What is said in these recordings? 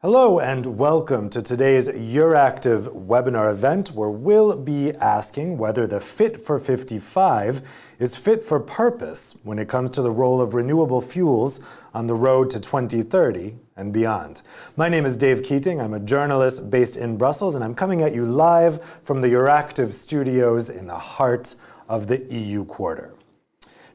Hello and welcome to today's Euractiv webinar event where we'll be asking whether the Fit for 55 is fit for purpose when it comes to the role of renewable fuels on the road to 2030 and beyond. My name is Dave Keating. I'm a journalist based in Brussels and I'm coming at you live from the Euractiv studios in the heart of the EU quarter.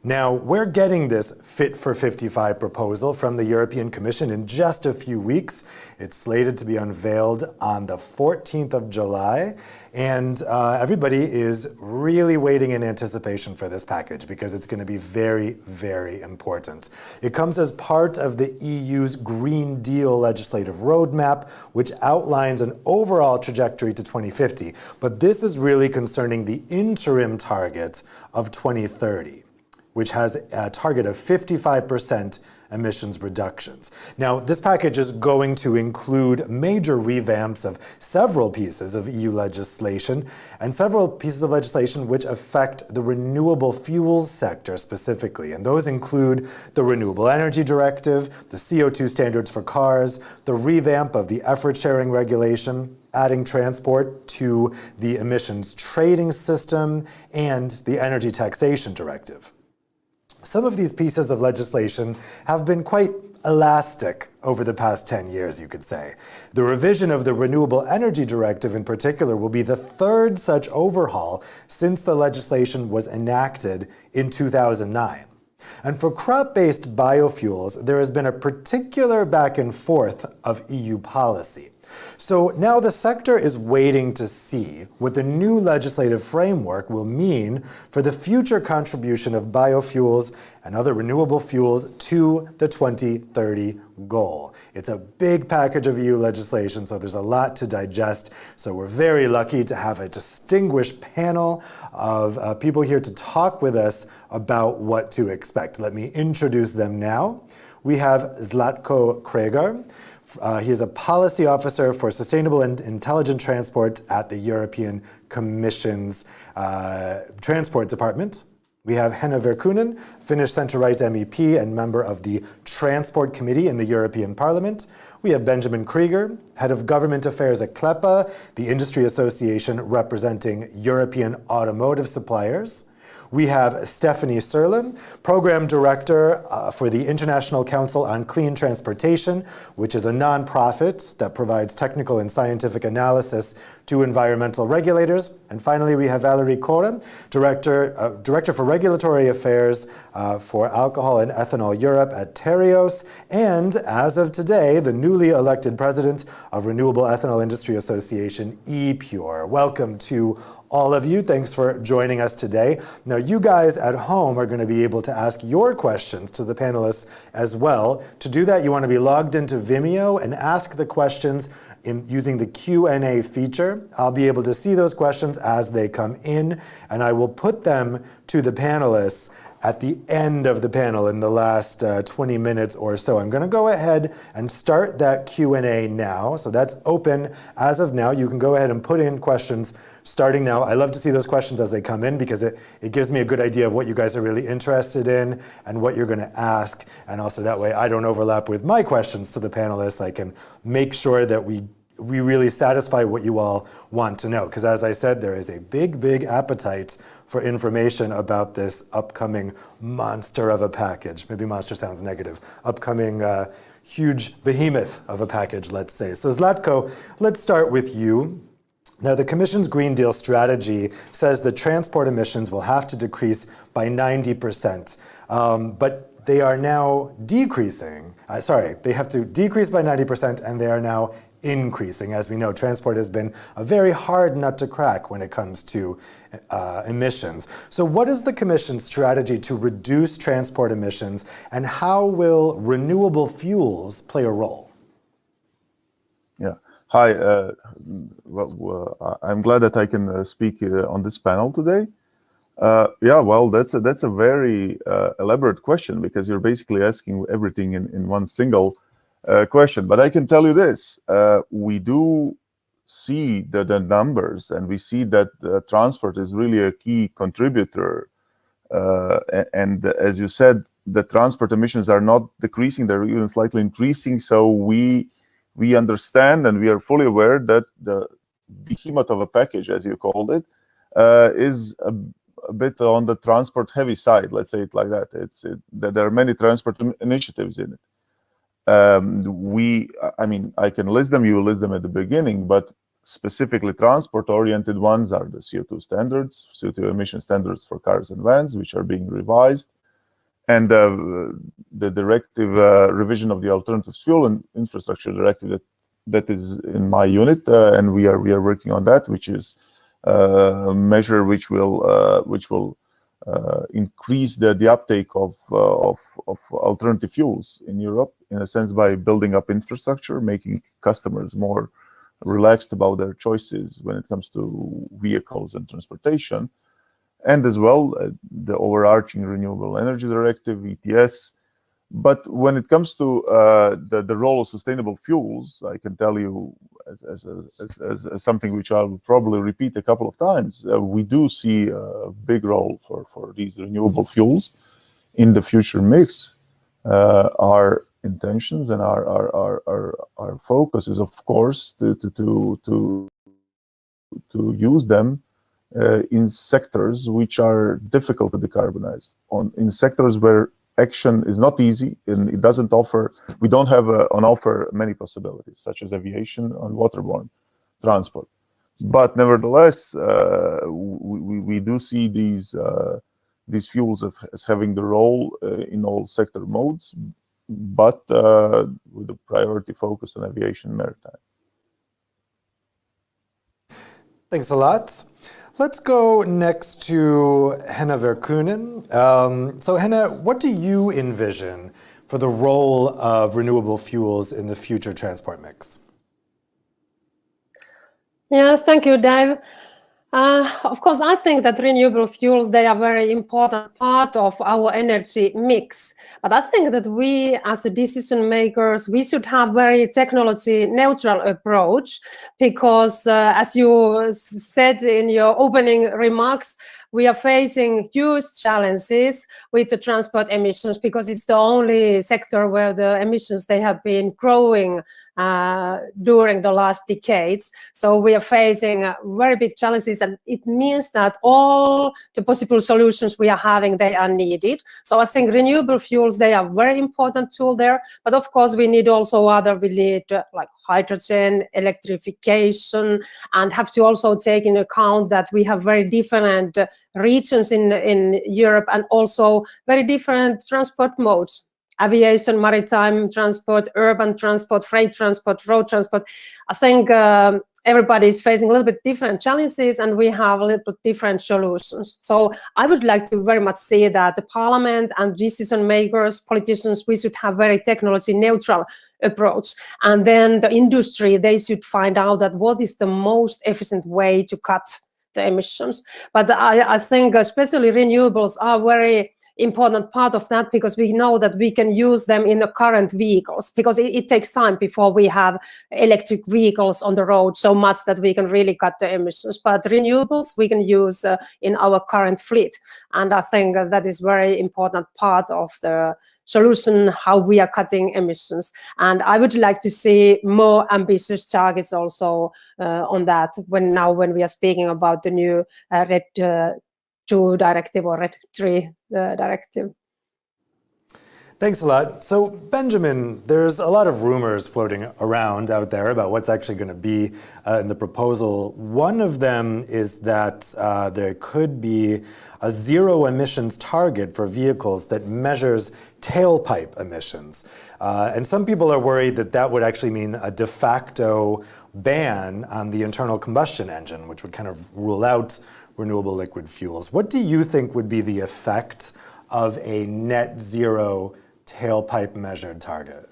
Now, we're getting this Fit for 55 proposal from the European Commission in just a few weeks. It's slated to be unveiled on the 14th of July, and everybody is really waiting in anticipation for this package because it's going to be very, very important. It comes as part of the EU's Green Deal legislative roadmap, which outlines an overall trajectory to 2050, but this is really concerning the interim target of 2030. Which has a target of 55% emissions reductions. Now, this package is going to include major revamps of several pieces of EU legislation and several pieces of legislation which affect the renewable fuels sector specifically. And those include the Renewable Energy Directive, the CO2 standards for cars, the revamp of the effort sharing regulation, adding transport to the emissions trading system, and the Energy Taxation Directive. Some of these pieces of legislation have been quite elastic over the past 10 years, you could say. The revision of the Renewable Energy Directive in particular will be the third such overhaul since the legislation was enacted in 2009. And for crop-based biofuels, there has been a particular back and forth of EU policy. So now the sector is waiting to see what the new legislative framework will mean for the future contribution of biofuels and other renewable fuels to the 2030 goal. It's a big package of EU legislation, so there's a lot to digest. So we're very lucky to have a distinguished panel of people here to talk with us about what to expect. Let me introduce them now. We have Zlatko Kregar. He is a policy officer for sustainable and intelligent transport at the European Commission's Transport Department. We have Henna Virkkunen, Finnish centre-right MEP and member of the Transport Committee in the European Parliament. We have Benjamin Krieger, head of government affairs at CLEPA, the industry association representing European automotive suppliers. We have Stephanie Serlin, Program Director for the International Council on Clean Transportation, which is a nonprofit that provides technical and scientific analysis to environmental regulators. And finally, we have Valerie Kora, Director for Regulatory Affairs for Alcohol and Ethanol Europe at Terios, and as of today, the newly elected President of Renewable Ethanol Industry Association, Epure. Welcome to all of you. Thanks for joining us today. Now, you guys at home are going to be able to ask your questions to the panelists as well. To do that, you want to be logged into Vimeo and ask the questions using the Q&A feature. I'll be able to see those questions as they come in, and I will put them to the panelists at the end of the panel in the last 20 minutes or so. I'm going to go ahead and start that Q&A now. So that's open as of now. You can go ahead and put in questions starting now. I love to see those questions as they come in because it gives me a good idea of what you guys are really interested in and what you're going to ask. And also that way I don't overlap with my questions to the panelists. I can make sure that we really satisfy what you all want to know. Because as I said, there is a big, big appetite for information about this upcoming monster of a package. Maybe monster sounds negative. Upcoming huge behemoth of a package, let's say. So Zlatko, let's start with you. Now, the Commission's Green Deal strategy says that transport emissions will have to decrease by 90%, but they are now decreasing. They have to decrease by 90% and they are now increasing. As we know, transport has been a very hard nut to crack when it comes to emissions. So what is the Commission's strategy to reduce transport emissions and how will renewable fuels play a role? Yeah. Hi, I'm glad that I can speak on this panel today. Yeah, well, that's a very elaborate question because you're basically asking everything in one single question. But I can tell you this, we do see the numbers and we see that transport is really a key contributor. And as you said, the transport emissions are not decreasing, they're even slightly increasing. So we we understand and we are fully aware that the behemoth of a package, as you called it, is a bit on the transport heavy side. Let's say it like that. That there are many transport initiatives in it. I mean, I can list them. You will list them at the beginning, but specifically transport-oriented ones are the CO2 standards, CO2 emission standards for cars and vans, which are being revised, and the directive revision of the Alternative Fuel and Infrastructure Directive that is in my unit, and we are working on that, which is a measure which will increase the uptake of alternative fuels in Europe, in a sense, by building up infrastructure, making customers more relaxed about their choices when it comes to vehicles and transportation. And as well, the overarching Renewable Energy Directive, ETS. But when it comes to the role of sustainable fuels, I can tell you as something which I'll probably repeat a couple of times, we do see a big role for these renewable fuels in the future mix. Our intentions and our focus is, of course, to use them in sectors which are difficult to decarbonize, in sectors where action is not easy and it doesn't offer, we don't have on offer many possibilities, such as aviation and waterborne transport. But nevertheless, we do see these fuels as having the role in all sector modes, but with a priority focus on aviation and maritime. Thanks a lot. Let's go next to Henna Verkunen. So Henna, what do you envision for the role of renewable fuels in the future transport mix? Yeah, thank you, Dave. Of course, I think that renewable fuels, they are a very important part of our energy mix. But I think that we, as decision makers, we should have very technology neutral approach, because as you said in your opening remarks, we are facing huge challenges with the transport emissions, because it's the only sector where the emissions, they have been growing during the last decades. So we are facing very big challenges, and it means that all the possible solutions we are having, they are needed. So I think renewable fuels, they are a very important tool there. But of course, we need also we need like hydrogen, electrification, and have to also take into account that we have very different regions in Europe, and also very different transport modes. Aviation, maritime transport, urban transport, freight transport, road transport. I think everybody is facing a little bit different challenges, and we have a little bit different solutions. So I would like to very much say that the parliament and decision makers, politicians, we should have very technology neutral approach. And then the industry, they should find out that what is the most efficient way to cut the emissions. But I think especially renewables are very important part of that, because we know that we can use them in the current vehicles, because it takes time before we have electric vehicles on the road so much that we can really cut the emissions. But renewables we can use in our current fleet, and I think that is very important part of the solution, how we are cutting emissions. And I would like to see more ambitious targets also on that when we are speaking about the new RED II directive or RED III directive. Thanks a lot. So Benjamin, there's a lot of rumors floating around out there about what's actually going to be in the proposal. One of them is that there could be a zero emissions target for vehicles that measures tailpipe emissions. And some people are worried that that would actually mean a de facto ban on the internal combustion engine, which would kind of rule out renewable liquid fuels. What do you think would be the effect of a net zero tailpipe measured target?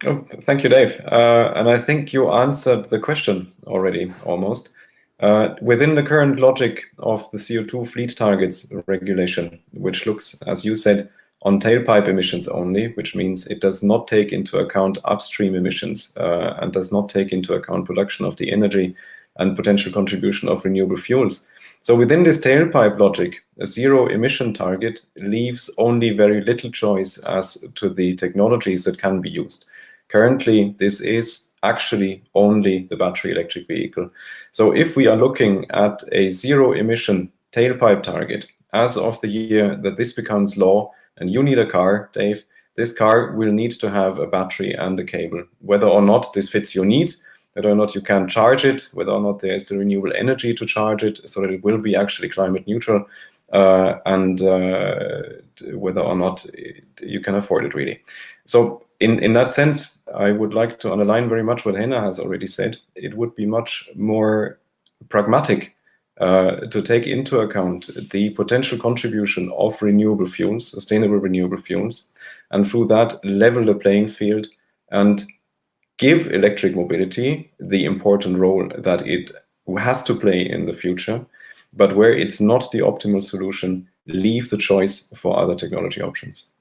Oh, thank you, Dave. And I think you answered the question already, almost. Within the current logic of the CO2 fleet targets regulation, which looks, as you said, on tailpipe emissions only, which means it does not take into account upstream emissions and does not take into account production of the energy and potential contribution of renewable fuels. So within this tailpipe logic, a zero emission target leaves only very little choice as to the technologies that can be used. Currently, this is actually only the battery electric vehicle. So if we are looking at a zero emission tailpipe target, as of the year that this becomes law, and you need a car, Dave, this car will need to have a battery and a cable. Whether or not this fits your needs, whether or not you can charge it, whether or not there is the renewable energy to charge it, so that it will be actually climate neutral, and whether or not you can afford it, really. So in that sense, I would like to underline very much what Henna has already said. It would be much more pragmatic to take into account the potential contribution of renewable fuels, sustainable renewable fuels, and through that level the playing field and give electric mobility the important role that it has to play in the future, but where it's not the optimal solution, leave the choice for other technology options.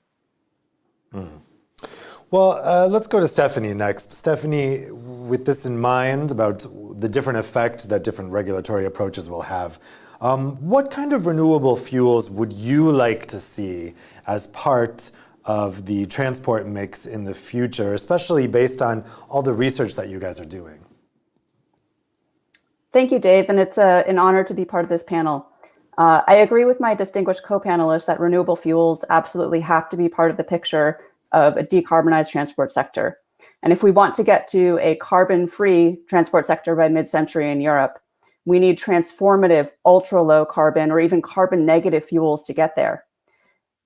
Well, let's go to Stephanie next. Stephanie, with this in mind about the different effect that different regulatory approaches will have, what kind of renewable fuels would you like to see as part of the transport mix in the future, especially based on all the research that you guys are doing? Thank you, Dave, and it's an honor to be part of this panel. I agree with my distinguished co-panelists that renewable fuels absolutely have to be part of the picture of a decarbonized transport sector. And if we want to get to a carbon-free transport sector by mid-century in Europe, we need transformative, ultra-low carbon or even carbon-negative fuels to get there.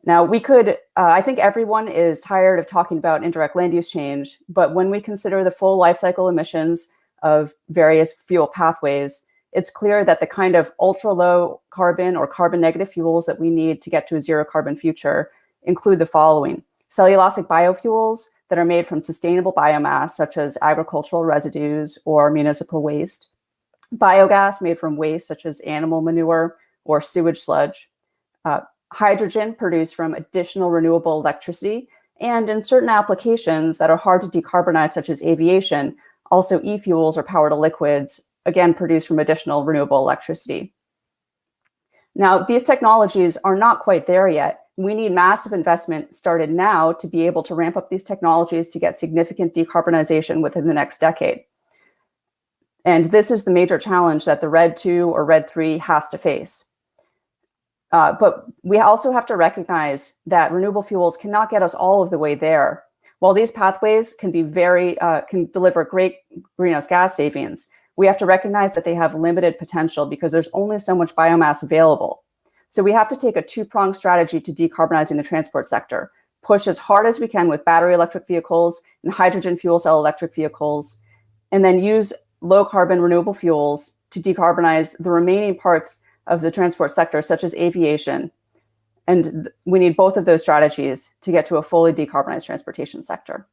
Now, we could, I think everyone is tired of talking about indirect land use change, but when we consider the full life cycle emissions of various fuel pathways, it's clear that the kind of ultra-low carbon or carbon-negative fuels that we need to get to a zero-carbon future include the following: cellulosic biofuels that are made from sustainable biomass, such as agricultural residues or municipal waste, biogas made from waste, such as animal manure or sewage sludge, hydrogen produced from additional renewable electricity, and in certain applications that are hard to decarbonize, such as aviation, also e-fuels or power to liquids, again produced from additional renewable electricity. Now, these technologies are not quite there yet. We need massive investment started now to be able to ramp up these technologies to get significant decarbonization within the next decade. And this is the major challenge that the RED 2 or RED 3 has to face. But we also have to recognize that renewable fuels cannot get us all of the way there. While these pathways can be can deliver great greenhouse gas savings, we have to recognize that they have limited potential because there's only so much biomass available. So we have to take a two-pronged strategy to decarbonizing the transport sector, push as hard as we can with battery electric vehicles and hydrogen fuel cell electric vehicles, and then use low carbon renewable fuels to decarbonize the remaining parts of the transport sector, such as aviation. And we need both of those strategies to get to a fully decarbonized transportation sector.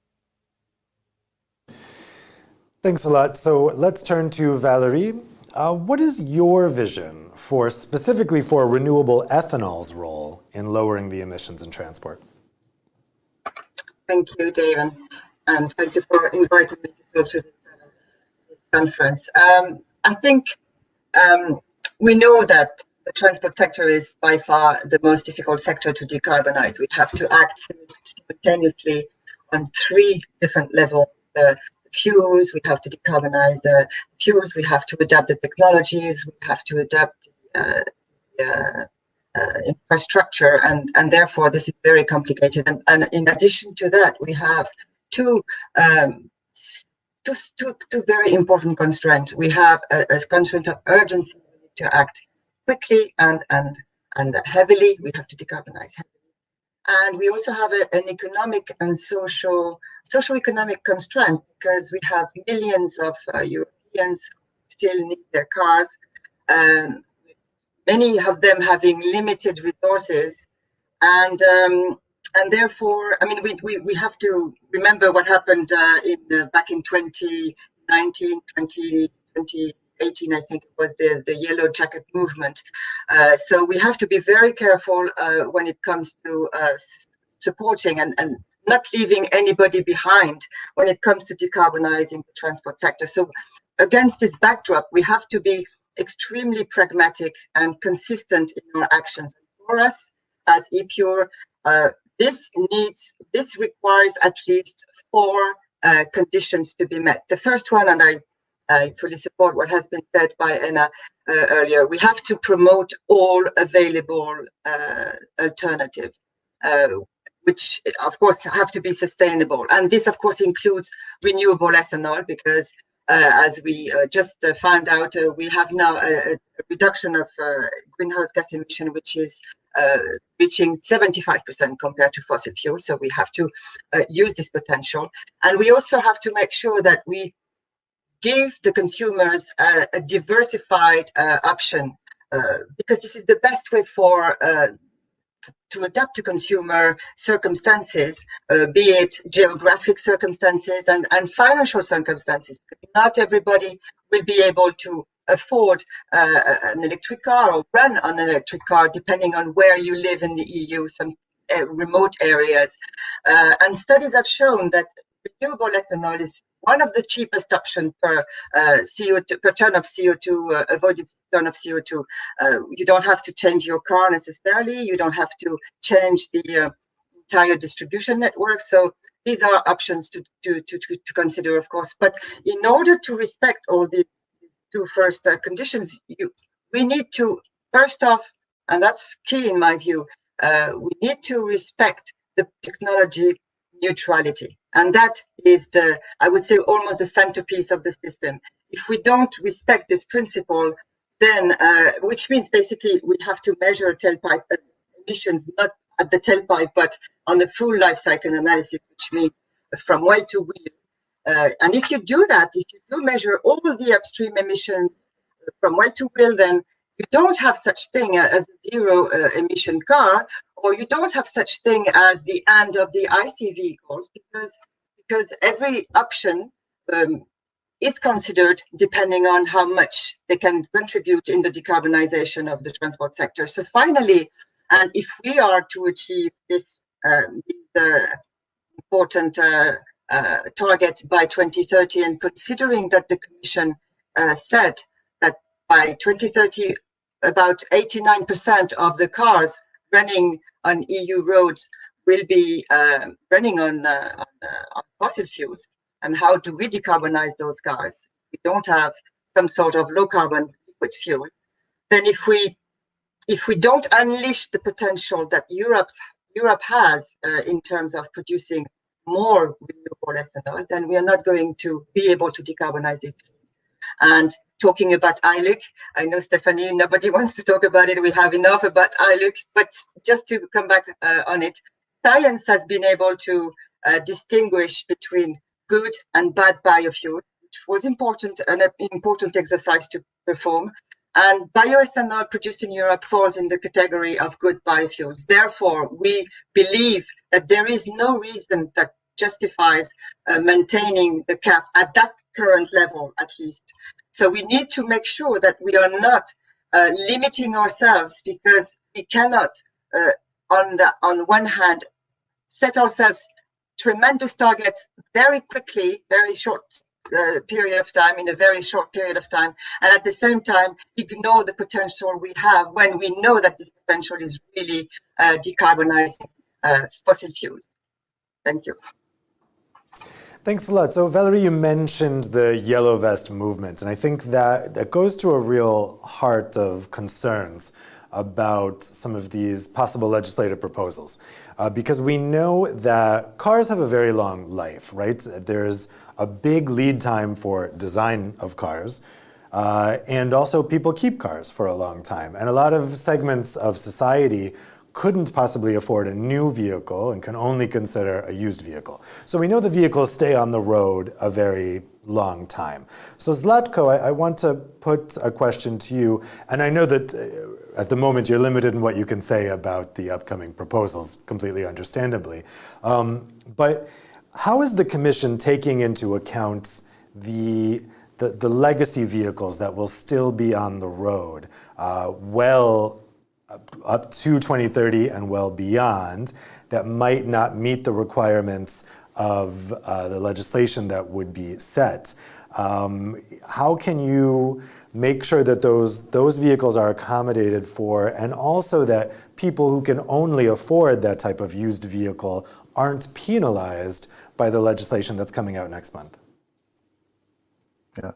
Thanks a lot. So let's turn to Valerie. What is your vision for specifically for renewable ethanol's role in lowering the emissions in transport? Thank you, David, and thank you for inviting me to talk to this conference. I think we know that the transport sector is by far the most difficult sector to decarbonize. We have to act simultaneously on three different levels. The fuels, we have to decarbonize the fuels, we have to adapt the technologies, we have to adapt the infrastructure, and therefore this is very complicated. And in addition to that, we have two very important constraints. We have a constraint of urgency. We need to act quickly and heavily. We have to decarbonize heavily. And we also have an economic and socioeconomic constraint, because we have millions of Europeans who still need their cars, many of them having limited resources, and therefore, I mean, we have to remember what happened back in 2019, 2018, I think it was the Yellow Jacket movement. So we have to be very careful when it comes to supporting and not leaving anybody behind when it comes to decarbonizing the transport sector. So against this backdrop, we have to be extremely pragmatic and consistent in our actions. For us as EPURE, this requires at least 4 conditions to be met. The first one, and I fully support what has been said by Anna earlier, we have to promote all available alternatives, which of course have to be sustainable. And this of course includes renewable ethanol, because as we just found out, we have now a reduction of greenhouse gas emission, which is reaching 75% compared to fossil fuel. So we have to use this potential. And we also have to make sure that we give the consumers a diversified option, because this is the best way for to adapt to consumer circumstances, be it geographic circumstances and financial circumstances. Not everybody will be able to afford an electric car or run on an electric car, depending on where you live in the EU, some remote areas. And studies have shown that renewable ethanol is one of the cheapest options per CO2, per ton of CO2, avoided ton of CO2. You don't have to change your car necessarily. You don't have to change the entire distribution network. So these are options to consider, of course. But in order to respect all these two first conditions, we need to, first off, and that's key in my view, we need to respect the technology neutrality. And that is I would say, almost the centerpiece of the system. If we don't respect this principle, then, which means basically we have to measure tailpipe emissions, not at the tailpipe, but on the full life cycle analysis, which means from well to wheel. And if you do that, if you do measure all the upstream emissions from well to wheel, then you don't have such thing as a zero emission car, or you don't have such thing as the end of the IC vehicles, because every option is considered depending on how much they can contribute in the decarbonization of the transport sector. So finally, and if we are to achieve this important target by 2030, and considering that the Commission said that by 2030, about 89% of the cars running on EU roads will be running on fossil fuels. And how do we decarbonize those cars? We don't have some sort of low carbon liquid fuel. Then if we don't unleash the potential that Europe has in terms of producing more renewable ethanol, then we are not going to be able to decarbonize this. And talking about ILUC, I know, Stephanie, nobody wants to talk about it. We have enough about ILUC, but just to come back on it, science has been able to distinguish between good and bad biofuels, which was an important exercise to perform. And bioethanol produced in Europe falls in the category of good biofuels. Therefore, we believe that there is no reason that justifies maintaining the cap at that current level, at least. So we need to make sure that we are not limiting ourselves, because we cannot, on one hand, set ourselves tremendous targets very quickly, very short period of time, in a very short period of time, and at the same time ignore the potential we have when we know that this potential is really decarbonizing fossil fuels. Thank you. Thanks a lot. So Valerie, you mentioned the Yellow Vest movement, and I think that goes to a real heart of concerns about some of these possible legislative proposals. Because we know that cars have a very long life, right? There's a big lead time for design of cars, and also people keep cars for a long time. And a lot of segments of society couldn't possibly afford a new vehicle and can only consider a used vehicle. So we know the vehicles stay on the road a very long time. So Zlatko, I want to put a question to you, and I know that at the moment you're limited in what you can say about the upcoming proposals, completely understandably. But how is the Commission taking into account the legacy vehicles that will still be on the road up to 2030 and well beyond, that might not meet the requirements of the legislation that would be set? How can you make sure that those vehicles are accommodated for, and also that people who can only afford that type of used vehicle aren't penalized by the legislation that's coming out next month? Yeah.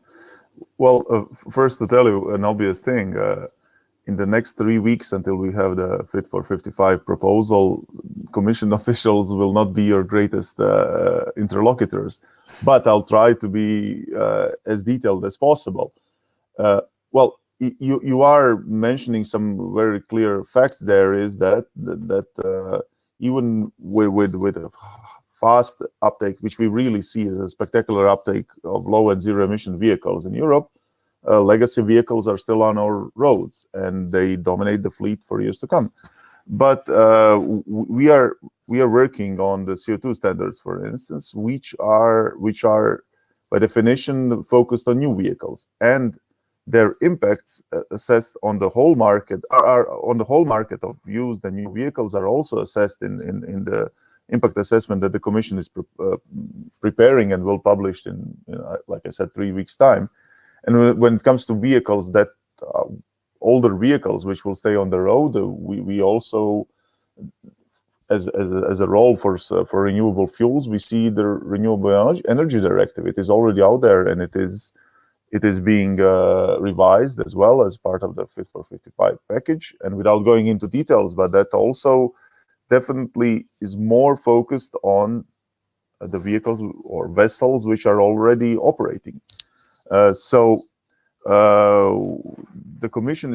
Well, first to tell you an obvious thing, in the next 3 weeks until we have the Fit for 55 proposal, Commission officials will not be your greatest interlocutors, but I'll try to be as detailed as possible. Well, you are mentioning some very clear facts there, is that even with a fast uptake, which we really see as a spectacular uptake of low and zero emission vehicles in Europe, legacy vehicles are still on our roads and they dominate the fleet for years to come. But we are working on the CO2 standards, for instance, which are by definition focused on new vehicles, and their impacts assessed on the whole market are on the whole market of used and new vehicles are also assessed in the impact assessment that the Commission is preparing and will publish in, like I said, 3 weeks' time. And when it comes to vehicles that older vehicles which will stay on the road, we also, as a role for renewable fuels, we see the Renewable Energy Directive. It is already out there, and it is being revised as well as part of the Fit for 55 package. And without going into details, but that also definitely is more focused on the vehicles or vessels which are already operating. So the Commission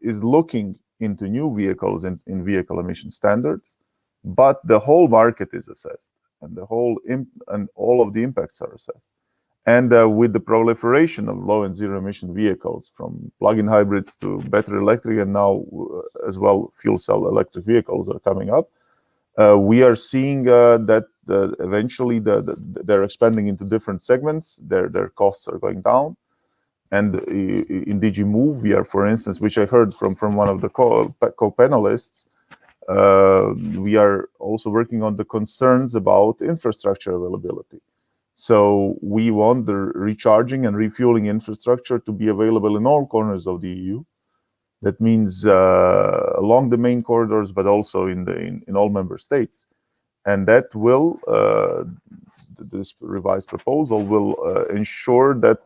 is looking into new vehicles in vehicle emission standards, but the whole market is assessed, and and all of the impacts are assessed. And with the proliferation of low and zero emission vehicles, from plug-in hybrids to battery electric, and now as well fuel cell electric vehicles are coming up, we are seeing that eventually they're expanding into different segments. Their costs are going down. And in DG Move, we are, for instance, which I heard from one of the co-panelists, we are also working on the concerns about infrastructure availability. So we want the recharging and refueling infrastructure to be available in all corners of the EU. That means along the main corridors, but also in all member states. And that will, this revised proposal will ensure that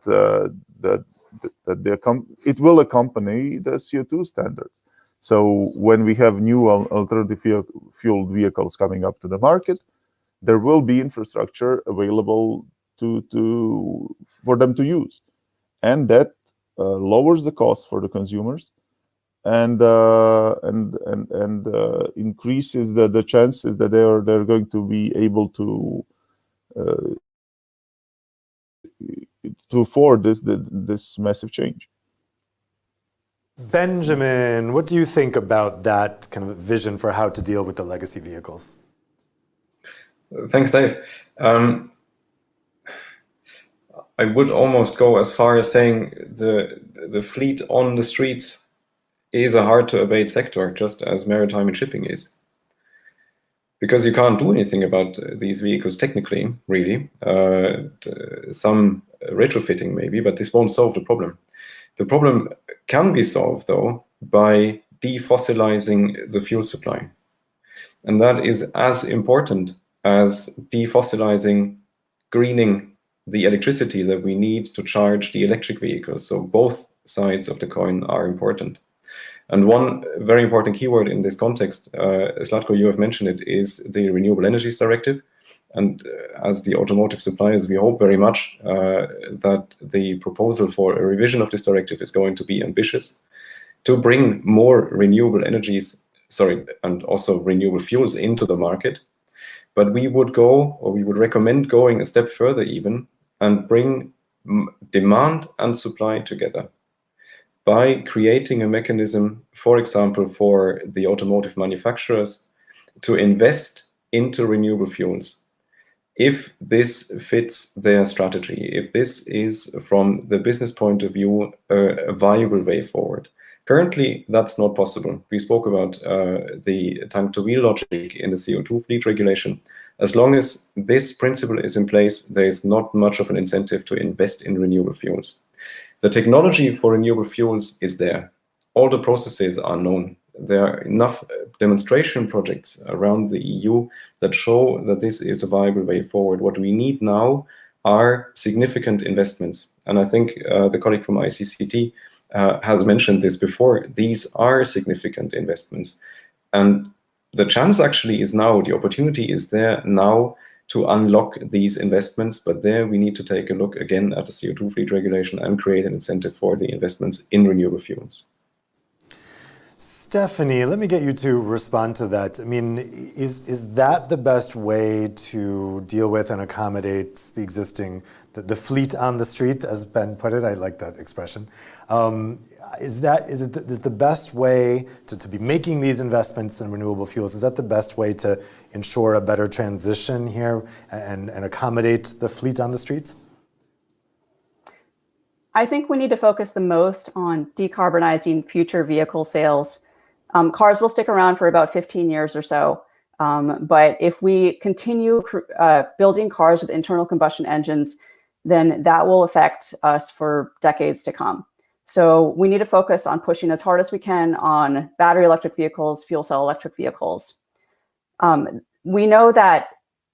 it will accompany the CO2 standards. So when we have new alternative fueled vehicles coming up to the market, there will be infrastructure available for them to use, and that lowers the cost for the consumers, and increases the chances that they're going to be able to afford this massive change. Benjamin, what do you think about that kind of vision for how to deal with the legacy vehicles? Thanks, Dave. I would almost go as far as saying the fleet on the streets is a hard-to-abate sector, just as maritime and shipping is. Because you can't do anything about these vehicles technically, really. Some retrofitting maybe, but this won't solve the problem. The problem can be solved, though, by defossilizing the fuel supply. And that is as important as defossilizing, greening the electricity that we need to charge the electric vehicles. So both sides of the coin are important. And one very important keyword in this context, Zlatko, you have mentioned it, is the Renewable Energy Directive. And as the automotive suppliers, we hope very much that the proposal for a revision of this directive is going to be ambitious to bring more renewable energies, and also renewable fuels into the market. But we would recommend going a step further even, and bring demand and supply together by creating a mechanism, for example, for the automotive manufacturers to invest into renewable fuels. If this fits their strategy, if this is from the business point of view a viable way forward. Currently, that's not possible. We spoke about the tank-to-wheel logic in the CO2 fleet regulation. As long as this principle is in place, there is not much of an incentive to invest in renewable fuels. The technology for renewable fuels is there. All the processes are known. there are enough demonstration projects around the EU that show that this is a viable way forward. What we need now are significant investments. And I think the colleague from ICCT has mentioned this before. These are significant investments. And the chance actually is now, the opportunity is there now to unlock these investments, but there we need to take a look again at the CO2 fleet regulation and create an incentive for the investments in renewable fuels. Stephanie, let me get you to respond to that. I mean, is that the best way to deal with and accommodate the existing, the fleet on the street, as Ben put it? I like that expression. Is the best way to be making these investments in renewable fuels? Is that the best way to ensure a better transition here and accommodate the fleet on the streets? I think we need to focus the most on decarbonizing future vehicle sales. Cars will stick around for about 15 years or so. But if we continue building cars with internal combustion engines, then that will affect us for decades to come. So we need to focus on pushing as hard as we can on battery electric vehicles, fuel cell electric vehicles. We know that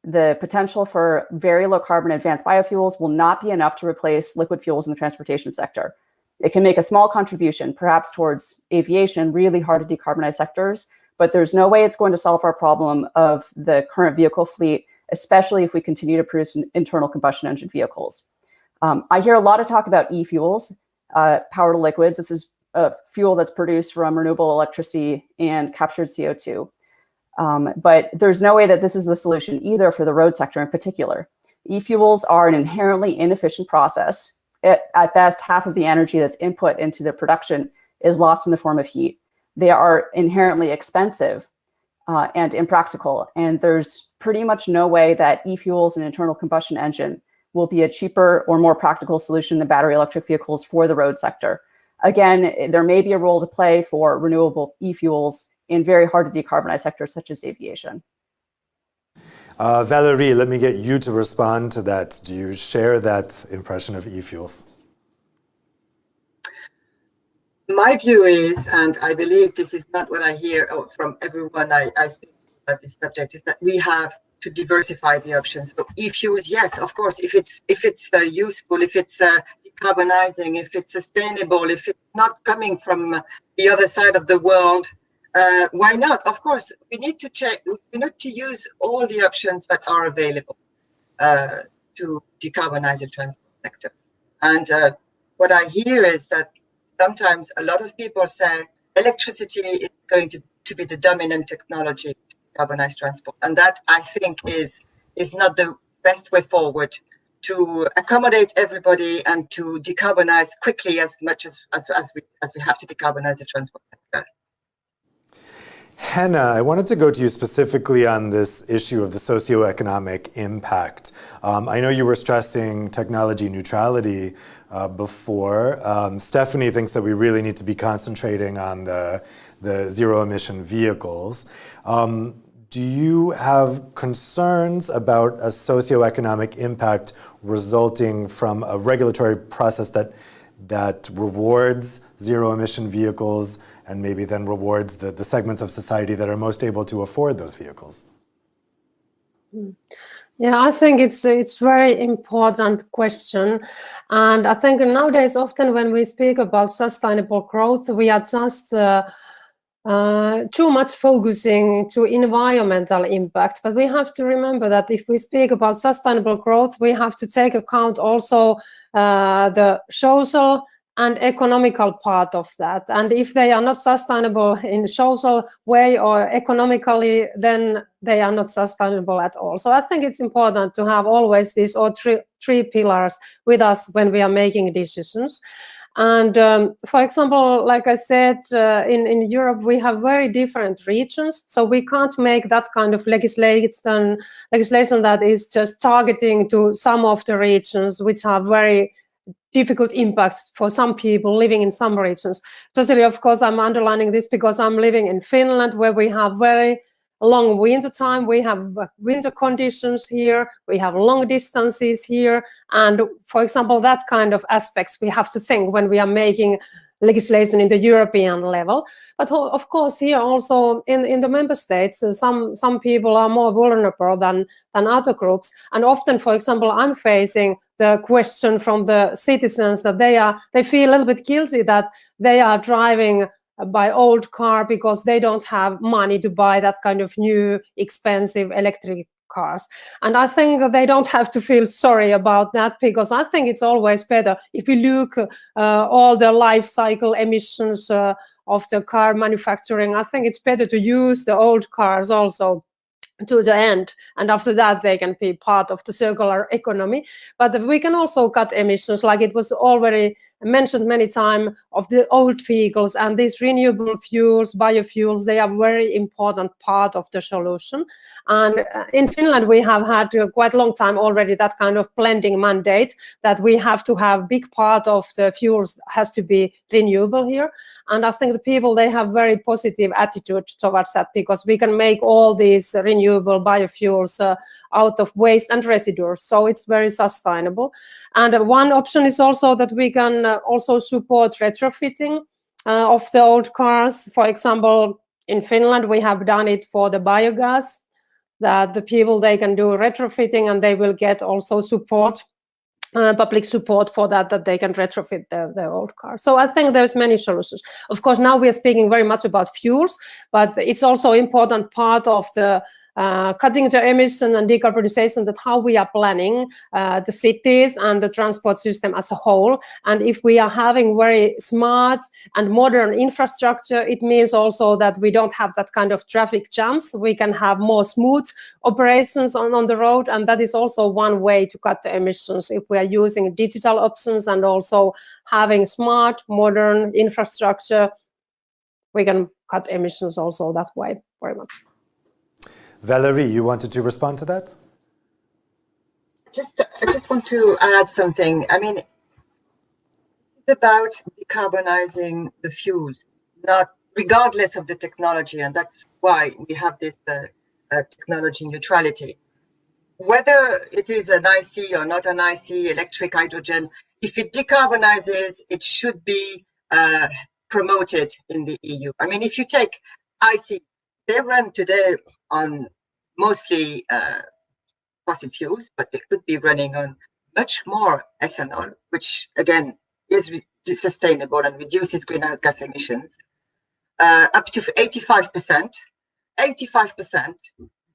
the potential for very low carbon advanced biofuels will not be enough to replace liquid fuels in the transportation sector. It can make a small contribution, perhaps towards aviation, really hard to decarbonize sectors, but there's no way it's going to solve our problem of the current vehicle fleet, especially if we continue to produce internal combustion engine vehicles. I hear a lot of talk about e-fuels, power to liquids. This is a fuel that's produced from renewable electricity and captured CO2. But there's no way that this is the solution either for the road sector in particular. E-fuels are an inherently inefficient process. At best, half of the energy that's input into the production is lost in the form of heat. They are inherently expensive and impractical. And there's pretty much no way that e-fuels and internal combustion engine will be a cheaper or more practical solution than battery electric vehicles for the road sector. Again, there may be a role to play for renewable e-fuels in very hard to decarbonize sectors such as aviation. Valerie, let me get you to respond to that. Do you share that impression of e-fuels? My view is, and I believe this is not what I hear from everyone I speak to about this subject, is that we have to diversify the options. So e-fuels, yes, of course, if it's useful, if it's decarbonizing, if it's sustainable, if it's not coming from the other side of the world, why not? Of course, we need to check. We need to use all the options that are available to decarbonize the transport sector. And what I hear is that sometimes a lot of people say electricity is going to be the dominant technology to decarbonize transport, and that I think is not the best way forward to accommodate everybody and to decarbonize quickly as much as we have to decarbonize the transport sector. Henna, I wanted to go to you specifically on this issue of the socioeconomic impact. I know you were stressing technology neutrality before. Stephanie thinks that we really need to be concentrating on the zero-emission vehicles. Do you have concerns about a socioeconomic impact resulting from a regulatory process that rewards zero-emission vehicles and maybe then rewards the segments of society that are most able to afford those vehicles? Yeah, I think it's very important question. And I think nowadays, often when we speak about sustainable growth, we are just too much focusing to environmental impact. But we have to remember that if we speak about sustainable growth, we have to take account also the social and economical part of that. And if they are not sustainable in social way or economically, then they are not sustainable at all. So I think it's important to have always these three pillars with us when we are making decisions. And for example, like I said, in Europe, we have very different regions. So we can't make that kind of legislation that is just targeting to some of the regions which have very difficult impacts for some people living in some regions. Especially, of course, I'm underlining this because I'm living in Finland, where we have very long winter time. We have winter conditions here. We have long distances here. And for example, that kind of aspects we have to think when we are making legislation in the European level. But of course, here also in the member states, some people are more vulnerable than other groups. And often, for example, I'm facing the question from the citizens that they feel a little bit guilty that they are driving by old car because they don't have money to buy that kind of new expensive electric cars. And I think they don't have to feel sorry about that, because I think it's always better if we look all the life cycle emissions of the car manufacturing. I think it's better to use the old cars also to the end, and after that they can be part of the circular economy. But we can also cut emissions, like it was already mentioned many times, of the old vehicles, and these renewable fuels, biofuels, they are very important part of the solution. And in Finland we have had quite a long time already that kind of blending mandate, that we have to have big part of the fuels has to be renewable here. And I think the people, they have very positive attitude towards that, because we can make all these renewable biofuels out of waste and residues. So it's very sustainable. And one option is also that we can also support retrofitting of the old cars. For example, in Finland, we have done it for the biogas, that the people, they can do retrofitting and they will get also support, public support for that they can retrofit their old car. So I think there's many solutions. Of course, now we are speaking very much about fuels, but it's also important part of the cutting the emission and decarbonization, that how we are planning the cities and the transport system as a whole. And if we are having very smart and modern infrastructure, it means also that we don't have that kind of traffic jams. We can have more smooth operations on the road, and that is also one way to cut the emissions. If we are using digital options and also having smart, modern infrastructure, we can cut emissions also that way very much. Valerie, you wanted to respond to that? I just want to add something. I mean, it's about decarbonizing the fuels, not regardless of the technology, and that's why we have this technology neutrality. Whether it is an IC or not an IC, electric, hydrogen, if it decarbonizes, it should be promoted in the EU. I mean, if you take IC, they run today on mostly fossil fuels, but they could be running on much more ethanol, which again is sustainable and reduces greenhouse gas emissions, up to 85%. 85%,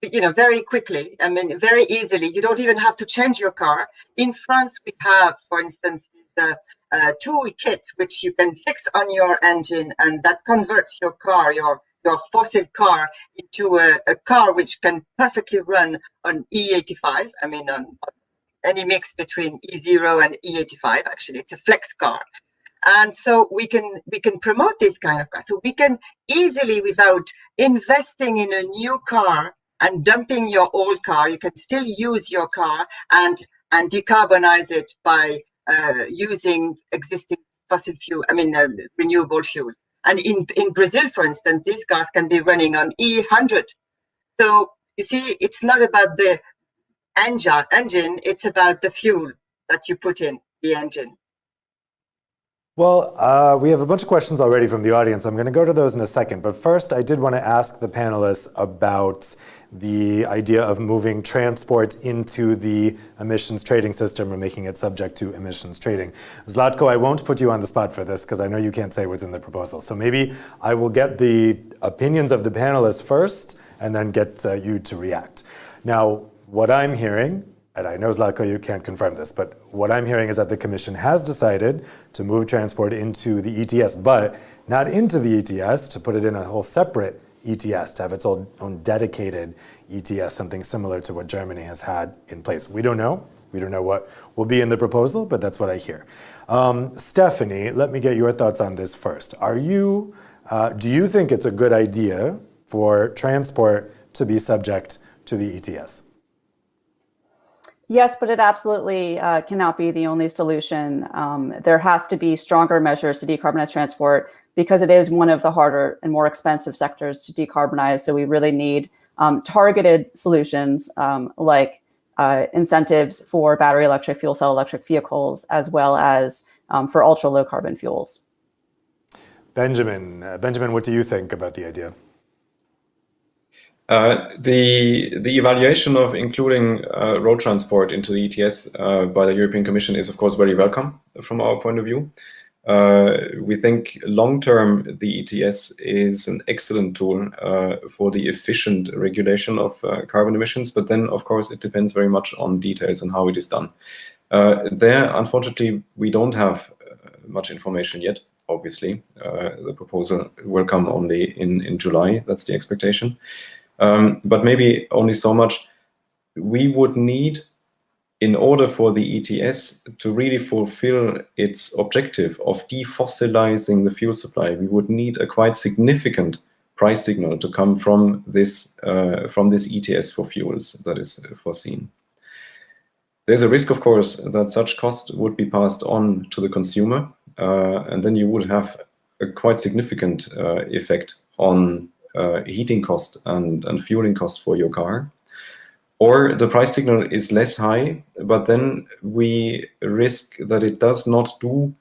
you know, very quickly. I mean, very easily. You don't even have to change your car. In France, we have, for instance, the toolkit which you can fix on your engine, and that converts your car, your fossil car, into a car which can perfectly run on E85. I mean, on any mix between E0 and E85. Actually, it's a flex car. And so we can promote this kind of car. So we can easily, without investing in a new car and dumping your old car, you can still use your car and decarbonize it by using existing fossil fuel, renewable fuels. And in Brazil, for instance, these cars can be running on E100. So you see, it's not about the engine, it's about the fuel that you put in the engine. Well, we have a bunch of questions already from the audience. I'm going to go to those in a second. But first, I did want to ask the panelists about the idea of moving transport into the emissions trading system or making it subject to emissions trading. Zlatko, I won't put you on the spot for this because I know you can't say what's in the proposal. So maybe I will get the opinions of the panelists first and then get you to react. Now, what I'm hearing, and I know, Zlatko, you can't confirm this, but what I'm hearing is that the Commission has decided to move transport into the ETS, but not into the ETS, to put it in a whole separate ETS, to have its own dedicated ETS, something similar to what Germany has had in place. We don't know. We don't know what will be in the proposal, but that's what I hear. Stephanie, let me get your thoughts on this first. Do you think it's a good idea for transport to be subject to the ETS? Yes, but it absolutely cannot be the only solution. There has to be stronger measures to decarbonize transport because it is one of the harder and more expensive sectors to decarbonize. So we really need targeted solutions like incentives for battery electric, fuel cell electric vehicles, as well as for ultra low carbon fuels. Benjamin, what do you think about the idea? The evaluation of including road transport into the ETS by the European Commission is, of course, very welcome from our point of view. We think long-term the ETS is an excellent tool for the efficient regulation of carbon emissions, but then, of course, it depends very much on details and how it is done. There, unfortunately, we don't have much information yet, obviously. The proposal will come only in July, that's the expectation. But maybe only so much. We would need, in order for the ETS to really fulfill its objective of defossilizing the fuel supply, we would need a quite significant price signal to come from this ETS for fuels that is foreseen. There's a risk, of course, that such cost would be passed on to the consumer, and then you would have a quite significant effect on heating cost and fueling cost for your car. Or the price signal is less high, but then we risk that it does not do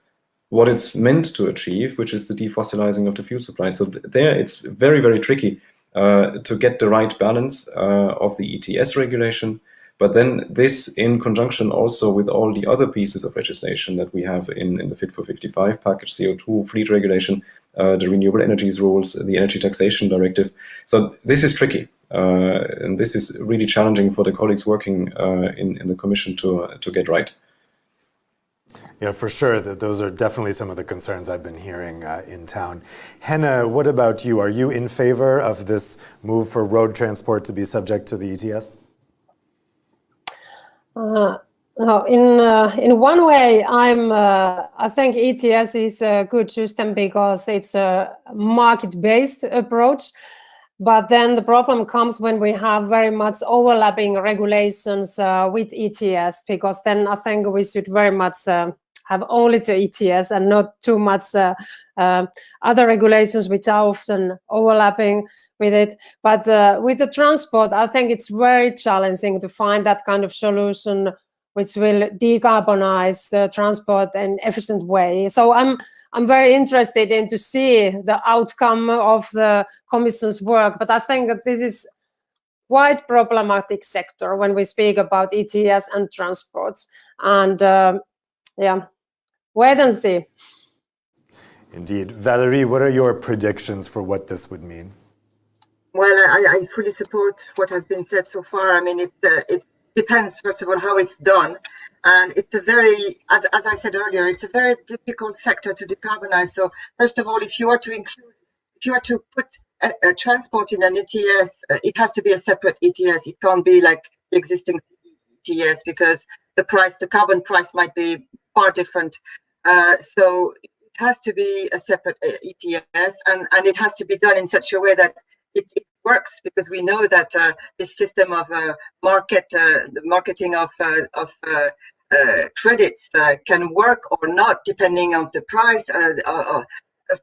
what it's meant to achieve, which is the defossilizing of the fuel supply. So there it's very, very tricky to get the right balance of the ETS regulation. But then this, in conjunction also with all the other pieces of legislation that we have in the Fit for 55 package, CO2, fleet regulation, the renewable energies rules, the Energy Taxation Directive. So this is tricky. And this is really challenging for the colleagues working in the Commission to get right. Yeah, for sure. Those are definitely some of the concerns I've been hearing in town. Henna, what about you? Are you in favor of this move for road transport to be subject to the ETS? No, in one way, I think ETS is a good system because it's a market-based approach. But then the problem comes when we have very much overlapping regulations with ETS, because then I think we should very much have only the ETS and not too much other regulations which are often overlapping with it. But with the transport, I think it's very challenging to find that kind of solution which will decarbonize the transport in an efficient way. So I'm very interested in to see the outcome of the Commission's work, but I think that this is quite problematic sector when we speak about ETS and transport. And yeah, wait and see. Indeed. Valerie, what are your predictions for what this would mean? Well, I fully support what has been said so far. I mean, it depends, first of all, how it's done. And it's a very, as I said earlier, it's a very difficult sector to decarbonize. So first of all, if you are to put a transport in an ETS, it has to be a separate ETS. It can't be like the existing ETS because the carbon price might be far different. So it has to be a separate ETS, and it has to be done in such a way that it works, because we know that this system of the marketing of credits can work or not depending on the price.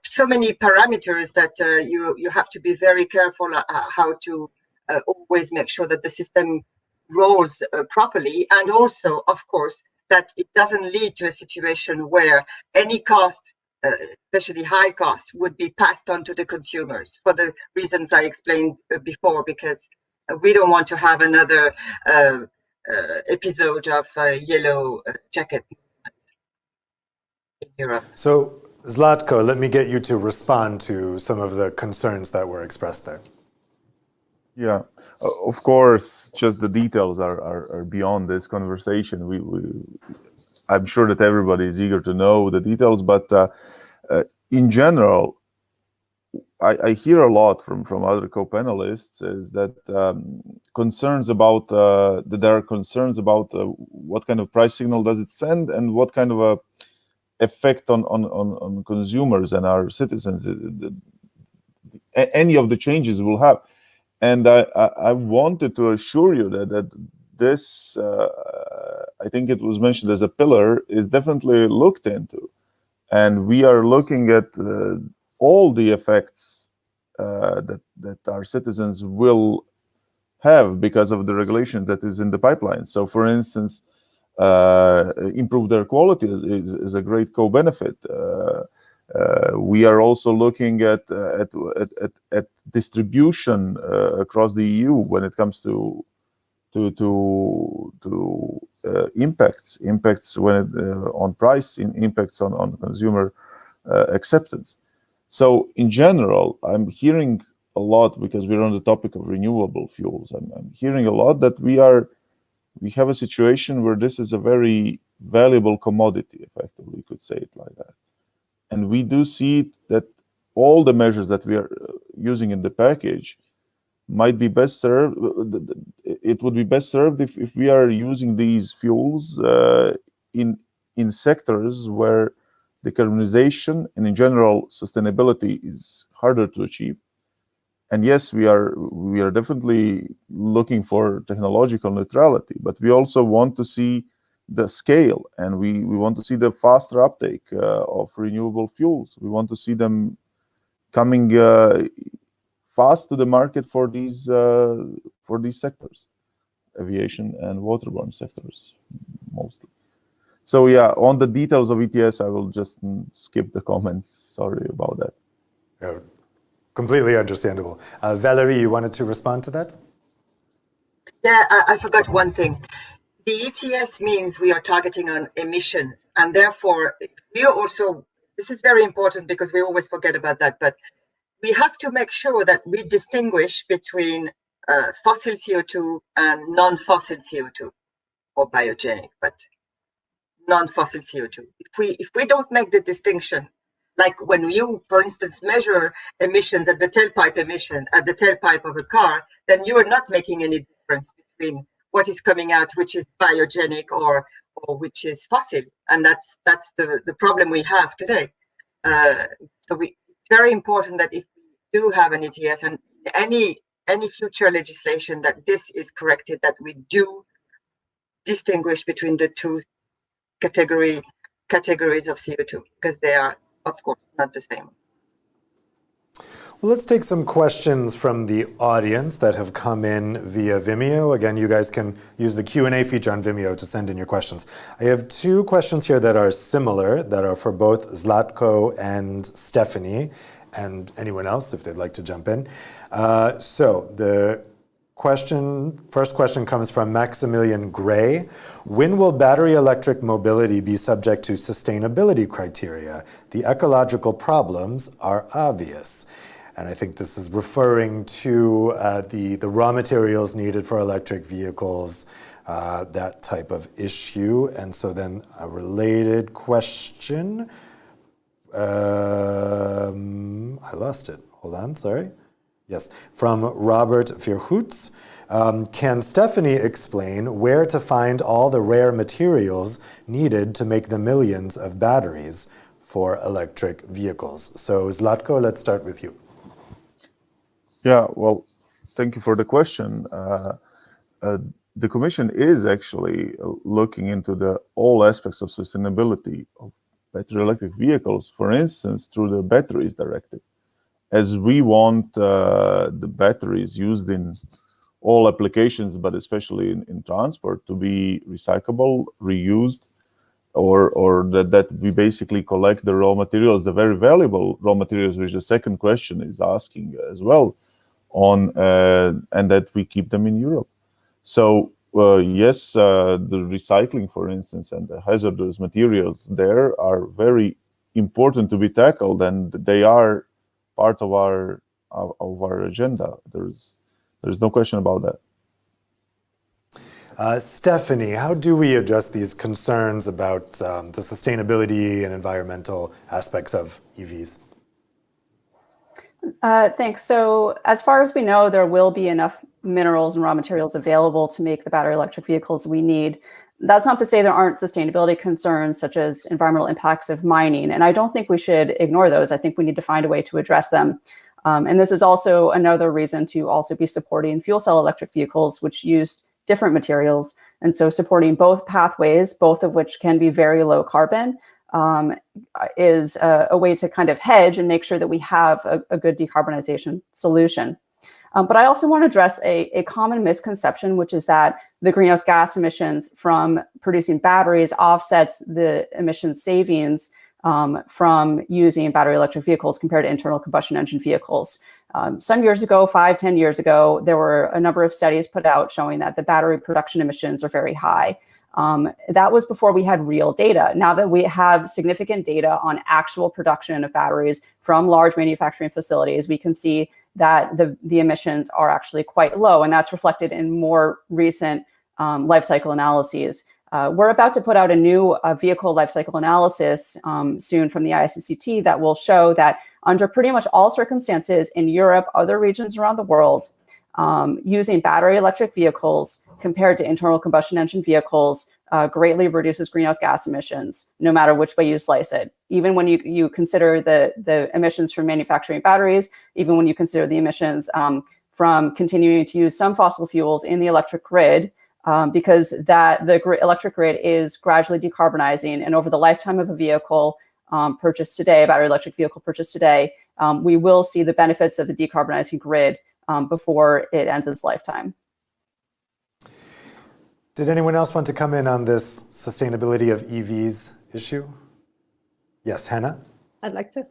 So many parameters that you have to be very careful how to always make sure that the system rolls properly, and also, of course, that it doesn't lead to a situation where any cost, especially high cost, would be passed on to the consumers for the reasons I explained before, because we don't want to have another episode of yellow jacket in Europe. So, Zlatko, let me get you to respond to some of the concerns that were expressed there. Yeah, of course, just the details are beyond this conversation. I'm sure that everybody is eager to know the details, but in general, I hear a lot from other co-panelists is that concerns about that there are concerns about what kind of price signal does it send and what kind of a effect on consumers and our citizens any of the changes will have. And I wanted to assure you that this, I think it was mentioned as a pillar, is definitely looked into. And we are looking at all the effects that our citizens will have because of the regulation that is in the pipeline. So, for instance, improve their quality is a great co-benefit. We are also looking at distribution across the EU when it comes to impacts when on price, impacts on consumer acceptance. So in general, I'm hearing a lot, because we're on the topic of renewable fuels. I'm hearing a lot that we have a situation where this is a very valuable commodity, effectively, you could say it like that. And we do see that all the measures that we are using in the package might be best served. It would be best served if we are using these fuels in sectors where decarbonization and in general sustainability is harder to achieve. And yes, we are definitely looking for technological neutrality, but we also want to see the scale, and we want to see the faster uptake of renewable fuels. We want to see them coming fast to the market for these sectors, aviation and waterborne sectors mostly. So yeah, on the details of ETS, I will just skip the comments. Sorry about that. Oh, completely understandable. Valerie, you wanted to respond to that? Yeah, I forgot one thing. The ETS means we are targeting on emissions, and therefore we are also, this is very important because we always forget about that, but we have to make sure that we distinguish between fossil CO2 and non-fossil CO2, or biogenic, but non-fossil CO2. If we don't make the distinction, like when you, for instance, measure emissions at the tailpipe of a car, then you are not making any difference between what is coming out, which is biogenic or which is fossil, and that's the problem we have today. So it's very important that if we do have an ETS and any future legislation, that this is corrected, that we do distinguish between the two categories of CO2, because they are, of course, not the same. Well, let's take some questions from the audience that have come in via Vimeo. Again, you guys can use the Q&A feature on Vimeo to send in your questions. I have two questions here that are similar, that are for both Zlatko and Stephanie, and anyone else if they'd like to jump in. So the first question comes from Maximilian Gray. When will battery electric mobility be subject to sustainability criteria? The ecological problems are obvious. And I think this is referring to the raw materials needed for electric vehicles, that type of issue. And so then a related question. I lost it. Hold on, sorry. Yes, from Robert Verhoets. Can Stephanie explain where to find all the rare materials needed to make the millions of batteries for electric vehicles? So Zlatko, let's start with you. Yeah, well, thank you for the question. The Commission is actually looking into all aspects of sustainability of battery electric vehicles, for instance, through the Batteries Directive, as we want the batteries used in all applications, but especially in transport, to be recyclable, reused, or that we basically collect the raw materials, the very valuable raw materials, which the second question is asking as well, on and that we keep them in Europe. So yes, the recycling, for instance, and the hazardous materials there are very important to be tackled, and they are part of our agenda. There's no question about that. Stephanie, how do we address these concerns about the sustainability and environmental aspects of EVs? Thanks. So as far as we know, there will be enough minerals and raw materials available to make the battery electric vehicles we need. That's not to say there aren't sustainability concerns, such as environmental impacts of mining. And I don't think we should ignore those. I think we need to find a way to address them. And this is also another reason to also be supporting fuel cell electric vehicles, which use different materials. And so supporting both pathways, both of which can be very low carbon, is a way to kind of hedge and make sure that we have a good decarbonization solution. But I also want to address a common misconception, which is that the greenhouse gas emissions from producing batteries offsets the emission savings from using battery electric vehicles compared to internal combustion engine vehicles. Some years ago, 5-10 years ago, there were a number of studies put out showing that the battery production emissions are very high. That was before we had real data. Now that we have significant data on actual production of batteries from large manufacturing facilities, we can see that the emissions are actually quite low, and that's reflected in more recent life cycle analyses. We're about to put out a new vehicle life cycle analysis soon from the ISCCT that will show that under pretty much all circumstances in Europe, other regions around the world, using battery electric vehicles compared to internal combustion engine vehicles greatly reduces greenhouse gas emissions, no matter which way you slice it. Even when you consider the emissions from manufacturing batteries, even when you consider the emissions from continuing to use some fossil fuels in the electric grid, because the electric grid is gradually decarbonizing, and over the lifetime of a vehicle purchased today, a battery electric vehicle purchased today, we will see the benefits of the decarbonizing grid before it ends its lifetime. Did anyone else want to come in on this sustainability of EVs issue? Yes, Hannah? I'd like to.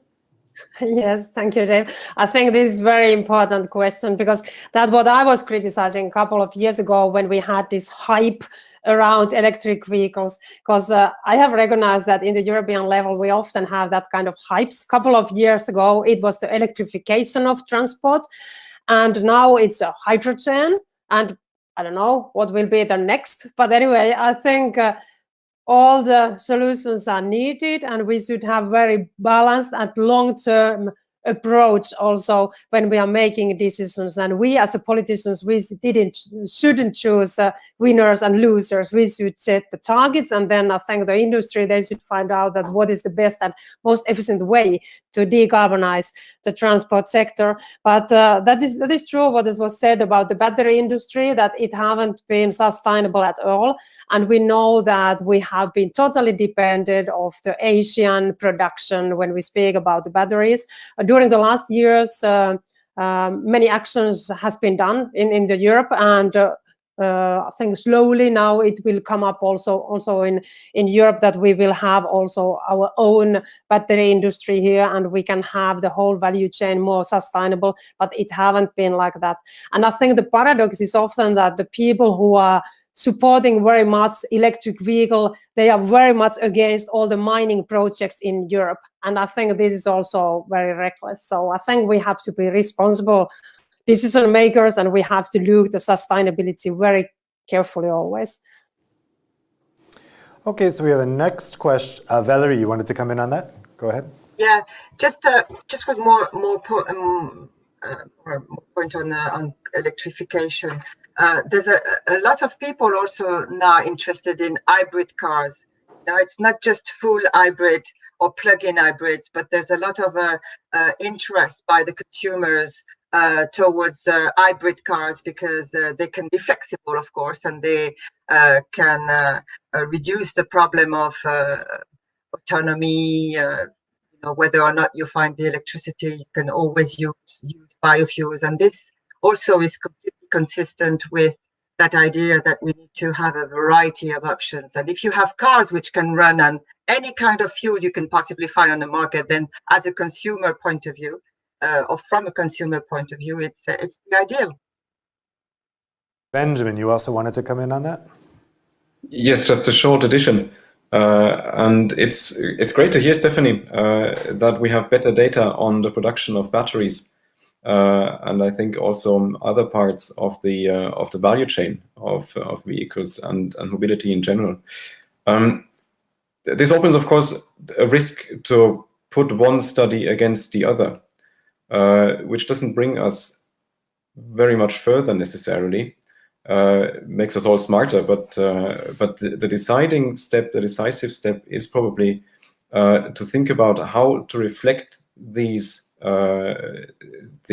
Yes, thank you, Dave. I think this is a very important question, because that's what I was criticizing a couple of years ago when we had this hype around electric vehicles, because I have recognized that in the European level, we often have that kind of hypes. A couple of years ago, it was the electrification of transport, and now it's hydrogen, and I don't know what will be the next, but anyway, I think all the solutions are needed, and we should have very balanced and long-term approach also when we are making decisions. And we as a politicians, we shouldn't choose winners and losers. We should set the targets, and then I think the industry, they should find out that what is the best and most efficient way to decarbonize the transport sector. But that is true what was said about the battery industry, that it haven't been sustainable at all. And we know that we have been totally dependent of the Asian production when we speak about the batteries. During the last years, many actions has been done in the Europe, and I think slowly now it will come up also in Europe, that we will have also our own battery industry here, and we can have the whole value chain more sustainable, but it haven't been like that. And I think the paradox is often that the people who are supporting very much electric vehicle, they are very much against all the mining projects in Europe. And I think this is also very reckless. So I think we have to be responsible decision makers, and we have to look at the sustainability very carefully always. Okay, so we have a next question. Valerie, you wanted to come in on that? Go ahead. Yeah, just with more point on electrification. There's a lot of people also now interested in hybrid cars. Now, it's not just full hybrid or plug-in hybrids, but there's a lot of interest by the consumers towards hybrid cars, because they can be flexible, of course, and they can reduce the problem of autonomy. Whether or not you find the electricity, you can always use biofuels, and this also is completely consistent with that idea that we need to have a variety of options. And if you have cars which can run on any kind of fuel you can possibly find on the market, then as a consumer point of view, or from a consumer point of view, it's the ideal. Benjamin, you also wanted to come in on that? Yes, just a short addition. And it's great to hear, Stephanie, that we have better data on the production of batteries, and I think also other parts of the value chain of vehicles and mobility in general. This opens, of course, a risk to put one study against the other, which doesn't bring us very much further necessarily. Makes us all smarter, but the decisive step is probably to think about how to reflect these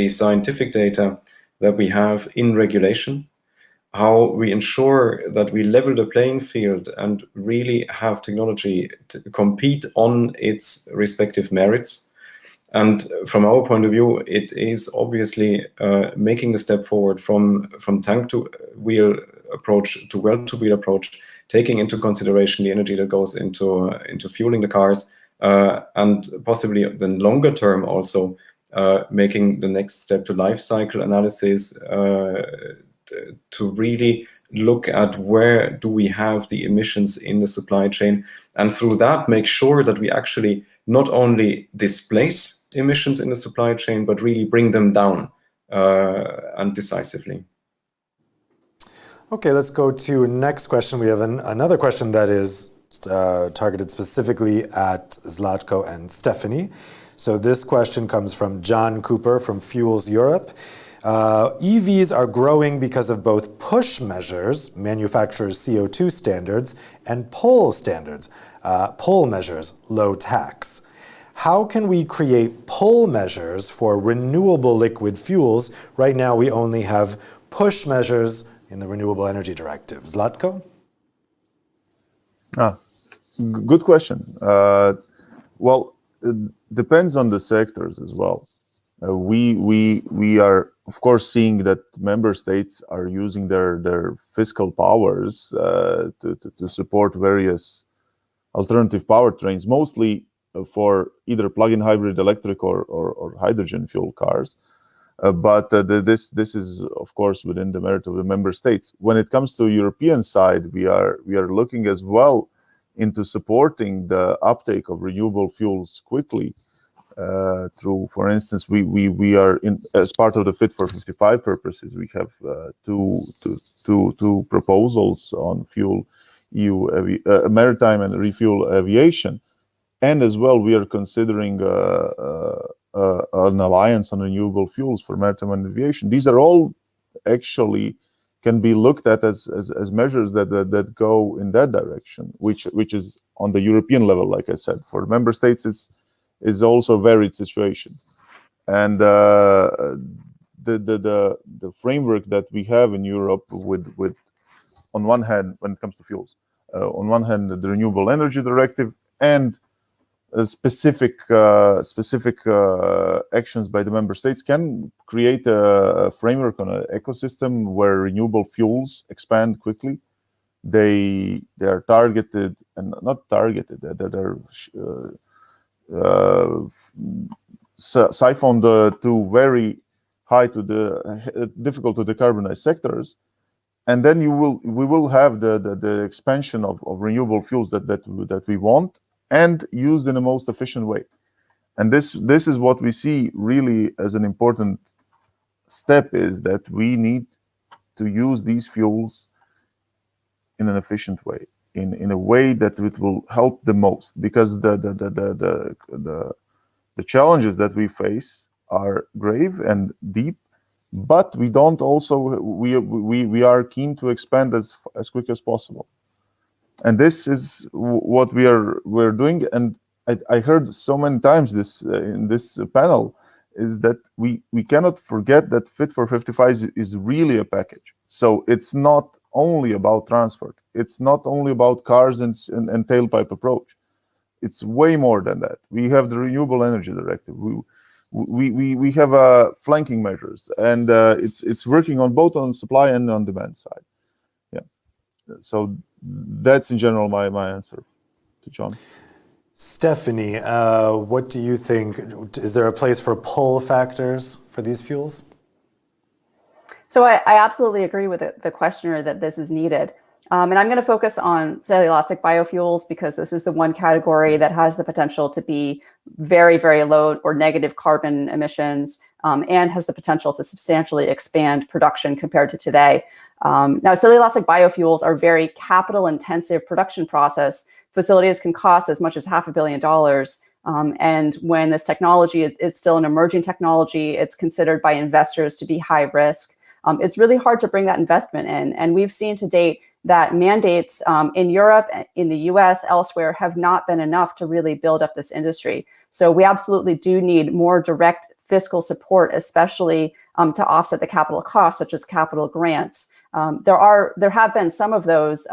scientific data that we have in regulation, how we ensure that we level the playing field and really have technology to compete on its respective merits. And from our point of view, it is obviously making the step forward from tank to wheel approach to well to wheel approach, taking into consideration the energy that goes into fueling the cars, and possibly then longer term also making the next step to life cycle analysis to really look at where do we have the emissions in the supply chain, and through that make sure that we actually not only displace emissions in the supply chain, but really bring them down and decisively. Okay, let's go to next question. We have another question that is targeted specifically at Zlatko and Stephanie. So this question comes from John Cooper from Fuels Europe. EVs are growing because of both push measures, manufacturers' CO2 standards, and pull standards, pull measures, low tax. How can we create pull measures for renewable liquid fuels? Right now, we only have push measures in the Renewable Energy Directive. Zlatko? Good question. Well, it depends on the sectors as well. We are, of course, seeing that member states are using their fiscal powers to support various alternative powertrains, mostly for either plug-in hybrid electric or hydrogen fuel cars. But this is, of course, within the merit of the member states. When it comes to European side, we are looking as well into supporting the uptake of renewable fuels quickly through, for instance, we are in, as part of the Fit for 55 purposes, we have two proposals on fuel EU maritime and refuel aviation, and as well we are considering an alliance on renewable fuels for maritime and aviation. These are all actually can be looked at as measures that go in that direction, which is on the European level, like I said. For member states, is also a varied situation, and the framework that we have in Europe with on one hand, when it comes to fuels, on one hand the Renewable Energy Directive and specific actions by the member states can create a framework on an ecosystem where renewable fuels expand quickly. They are targeted and not targeted. They're siphoned to very high to the difficult to decarbonize sectors, and then we will have the expansion of renewable fuels that we want, and used in the most efficient way. And this is what we see really as an important step, is that we need to use these fuels in an efficient way, in a way that it will help the most, because the challenges that we face are grave and deep, but we don't also we are keen to expand as quick as possible. And this is what we're doing. And I heard so many times this in this panel, is that we cannot forget that Fit for 55 is really a package. So it's not only about transport. It's not only about cars and tailpipe approach. It's way more than that. We have the Renewable Energy Directive. We have flanking measures, and it's working on both on supply and on demand side. Yeah. So that's in general my answer to John. Stephanie, what do you think? Is there a place for pull factors for these fuels? So I absolutely agree with the questioner that this is needed. And I'm going to focus on cellulosic biofuels, because this is the one category that has the potential to be very, very low or negative carbon emissions, and has the potential to substantially expand production compared to today. Now, cellulosic biofuels are very capital-intensive production process. Facilities can cost as much as $500 million. And when this technology, it's still an emerging technology, it's considered by investors to be high risk. It's really hard to bring that investment in. And we've seen to date that mandates in Europe, in the US, elsewhere have not been enough to really build up this industry. So we absolutely do need more direct fiscal support, especially to offset the capital costs, such as capital grants. There have been some of those,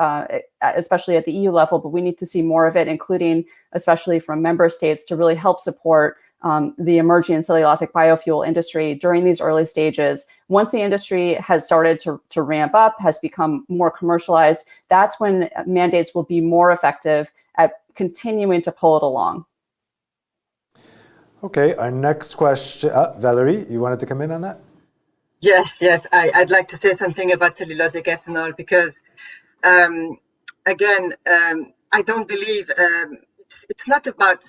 especially at the EU level, but we need to see more of it, including especially from member states, to really help support the emerging cellulosic biofuel industry during these early stages. Once the industry has started to ramp up, has become more commercialized, that's when mandates will be more effective at continuing to pull it along. Okay, our next question. Valerie, you wanted to come in on that? Yes, I'd like to say something about cellulosic ethanol because, again, I don't believe it's not about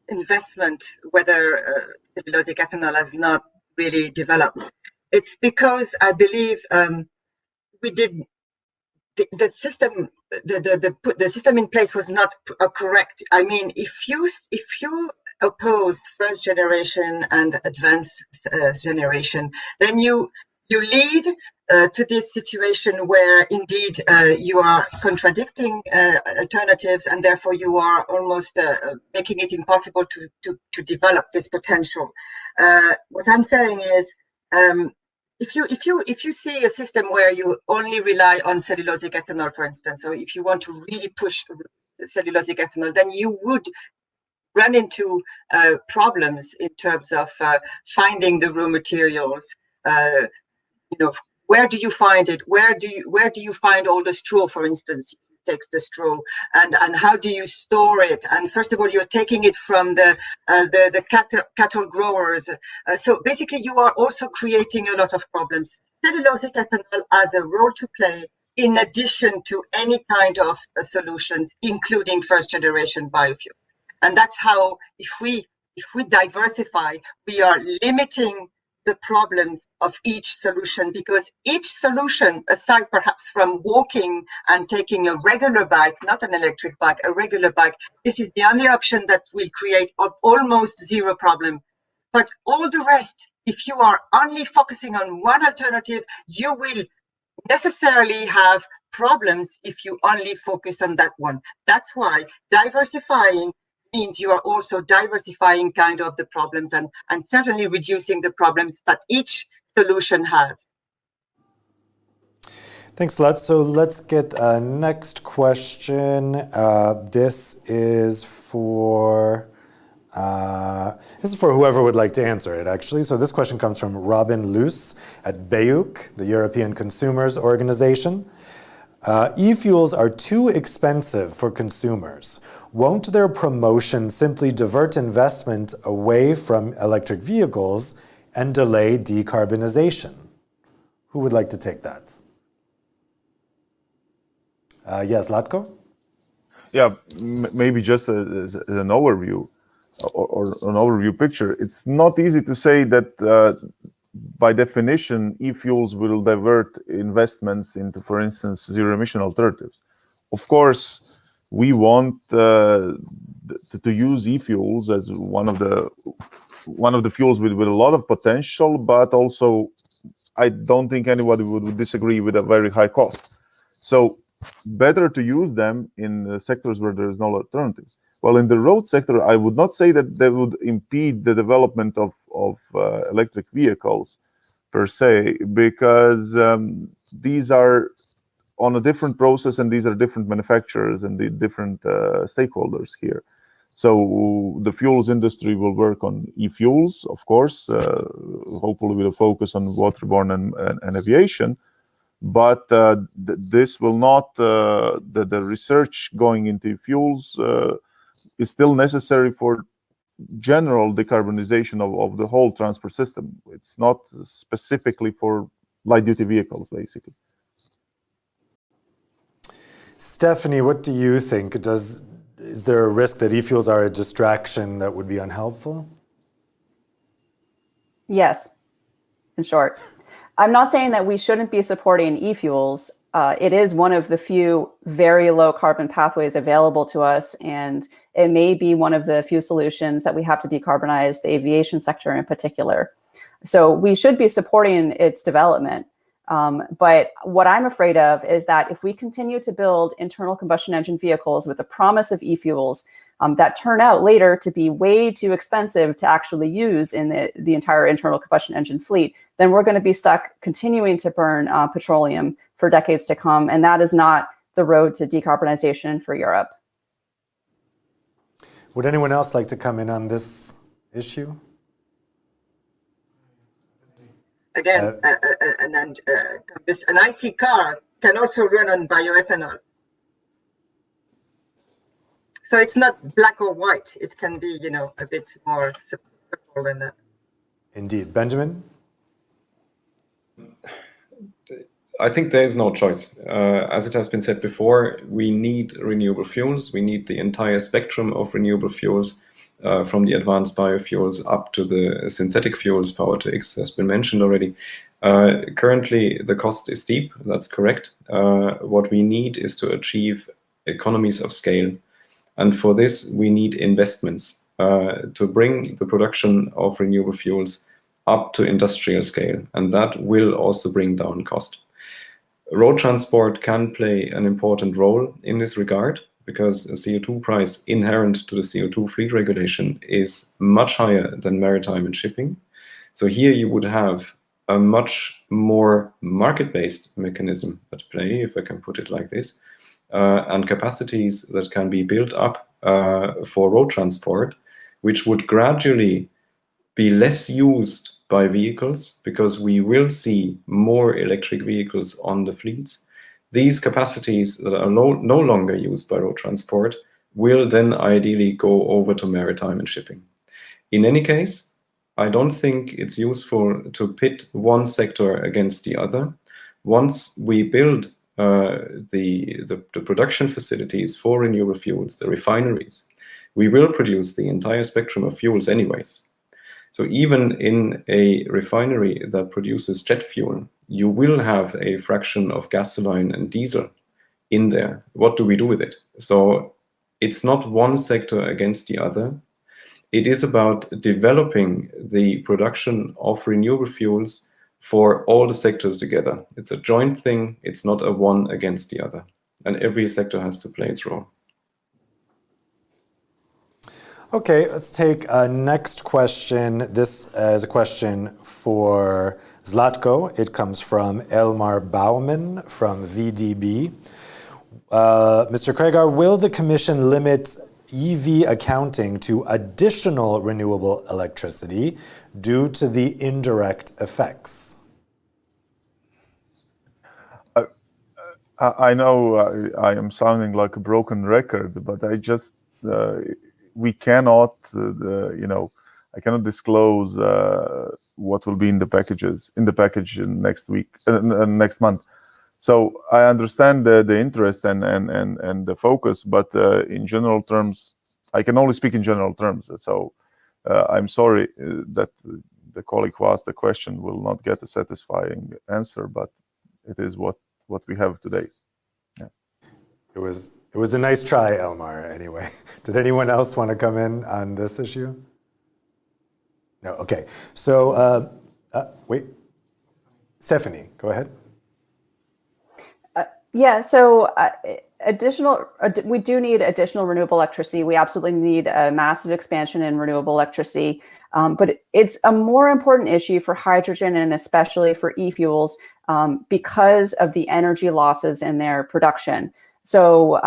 investment whether cellulosic ethanol has not really developed. It's because I believe we did the system. The system in place was not correct. I mean, if you opposed first generation and advanced generation, then you lead to this situation where indeed you are contradicting alternatives, and therefore you are almost making it impossible to develop this potential. What I'm saying is, if you see a system where you only rely on cellulosic ethanol, for instance, so if you want to really push cellulosic ethanol, then you would run into problems in terms of finding the raw materials. Where do you find it? Where do you find all the straw, for instance? Take the straw, and how do you store it? And first of all, you're taking it from the cattle growers. So basically, you are also creating a lot of problems. Cellulosic ethanol has a role to play in addition to any kind of solutions, including first generation biofuel. And that's how, if we diversify, we are limiting the problems of each solution, because each solution, aside perhaps from walking and taking a regular bike, not an electric bike, a regular bike, this is the only option that will create almost zero problem. But all the rest, if you are only focusing on one alternative, you will necessarily have problems if you only focus on that one. That's why diversifying means you are also diversifying kind of the problems and certainly reducing the problems that each solution has. Thanks a lot. So let's get next question. This is for whoever would like to answer it, actually. So this question comes from Robin Luce at BEUC, the European Consumers Organization. E-fuels are too expensive for consumers. Won't their promotion simply divert investment away from electric vehicles and delay decarbonization? Who would like to take that? Yes, Latko? Yeah, maybe just as an overview or an overview picture. It's not easy to say that by definition, e-fuels will divert investments into, for instance, zero-emission alternatives. Of course, we want to use e-fuels as one of the fuels with a lot of potential, but also I don't think anybody would disagree with a very high cost. So better to use them in sectors where there is no alternatives. Well, in the road sector, I would not say that they would impede the development of electric vehicles per se, because these are on a different process and these are different manufacturers and the different stakeholders here. So the fuels industry will work on e-fuels, of course, hopefully with a focus on waterborne and aviation. But this will not, the research going into fuels is still necessary for general decarbonization of the whole transport system. It's not specifically for light-duty vehicles, basically. Stephanie, what do you think? Is there a risk that e-fuels are a distraction that would be unhelpful? Yes, in short. I'm not saying that we shouldn't be supporting e-fuels. It is one of the few very low carbon pathways available to us, and it may be one of the few solutions that we have to decarbonize the aviation sector in particular. So we should be supporting its development. But what I'm afraid of is that if we continue to build internal combustion engine vehicles with the promise of e-fuels that turn out later to be way too expensive to actually use in the entire internal combustion engine fleet, then we're going to be stuck continuing to burn petroleum for decades to come. And that is not the road to decarbonization for Europe. Would anyone else like to come in on this issue? Again, an IC car can also run on bioethanol. So it's not black or white. It can be, a bit more overhaul than that. Indeed. Benjamin? I think there is no choice. As it has been said before, we need renewable fuels. We need the entire spectrum of renewable fuels, from the advanced biofuels up to the synthetic fuels. Power to X has been mentioned already. Currently, the cost is steep. That's correct. What we need is to achieve economies of scale. And for this, we need investments to bring the production of renewable fuels up to industrial scale. And that will also bring down cost. Road transport can play an important role in this regard, because a CO2 price inherent to the CO2 fleet regulation is much higher than maritime and shipping. So here you would have a much more market-based mechanism at play, if I can put it like this, and capacities that can be built up for road transport, which would gradually be less used by vehicles, because we will see more electric vehicles on the fleets. These capacities that are no longer used by road transport will then ideally go over to maritime and shipping. In any case, I don't think it's useful to pit one sector against the other. Once we build the production facilities for renewable fuels, the refineries, we will produce the entire spectrum of fuels anyways. So even in a refinery that produces jet fuel, you will have a fraction of gasoline and diesel in there. What do we do with it? So it's not one sector against the other. It is about developing the production of renewable fuels for all the sectors together. It's a joint thing. It's not a one against the other. And every sector has to play its role. Okay, let's take a next question. This is a question for Zlatko. It comes from Elmar Baumann from VDB. Mr. Kregar, will the Commission limit EV accounting to additional renewable electricity due to the indirect effects? I know I am sounding like a broken record, but I just we cannot, I cannot disclose what will be in the package next week, next month. So I understand the interest and the focus, but in general terms, I can only speak in general terms. So I'm sorry that the colleague who asked the question will not get a satisfying answer, but it is what we have today. Yeah. It was a nice try, Elmar, anyway. Did anyone else want to come in on this issue? No, okay. So, wait. Stephanie, go ahead. Yeah, so we do need additional renewable electricity. We absolutely need a massive expansion in renewable electricity, but it's a more important issue for hydrogen and especially for e-fuels because of the energy losses in their production. So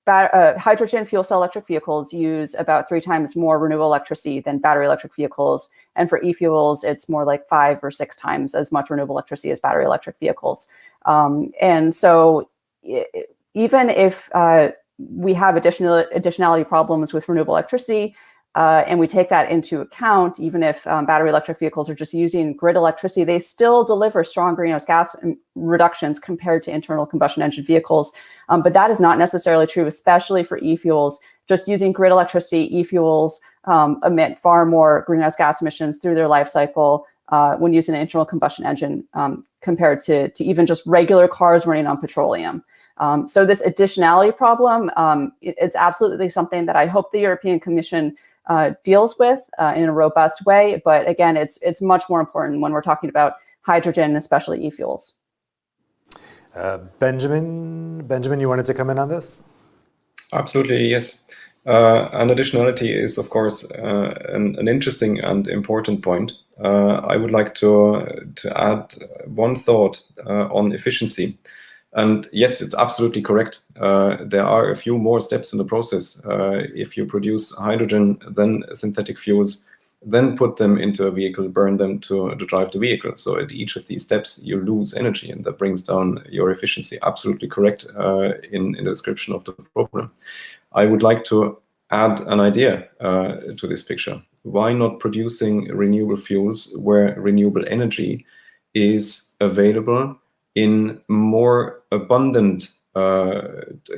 hydrogen fuel cell electric vehicles use about 3 times more renewable electricity than battery electric vehicles. And for e-fuels, it's more like 5 or 6 times as much renewable electricity as battery electric vehicles. And so even if we have additionality problems with renewable electricity, and we take that into account, even if battery electric vehicles are just using grid electricity, they still deliver strong greenhouse gas reductions compared to internal combustion engine vehicles. But that is not necessarily true, especially for e-fuels. Just using grid electricity, e-fuels emit far more greenhouse gas emissions through their life cycle when using an internal combustion engine compared to even just regular cars running on petroleum. So this additionality problem, it's absolutely something that I hope the European Commission deals with in a robust way. But again, it's much more important when we're talking about hydrogen, especially e-fuels. Benjamin, you wanted to come in on this? Absolutely, yes. And additionality is, of course, an interesting and important point. I would like to add one thought on efficiency. And yes, it's absolutely correct. There are a few more steps in the process. If you produce hydrogen, then synthetic fuels, then put them into a vehicle, burn them to drive the vehicle. So at each of these steps, you lose energy, and that brings down your efficiency. Absolutely correct in the description of the problem. I would like to add an idea to this picture. Why not producing renewable fuels where renewable energy is available in more abundant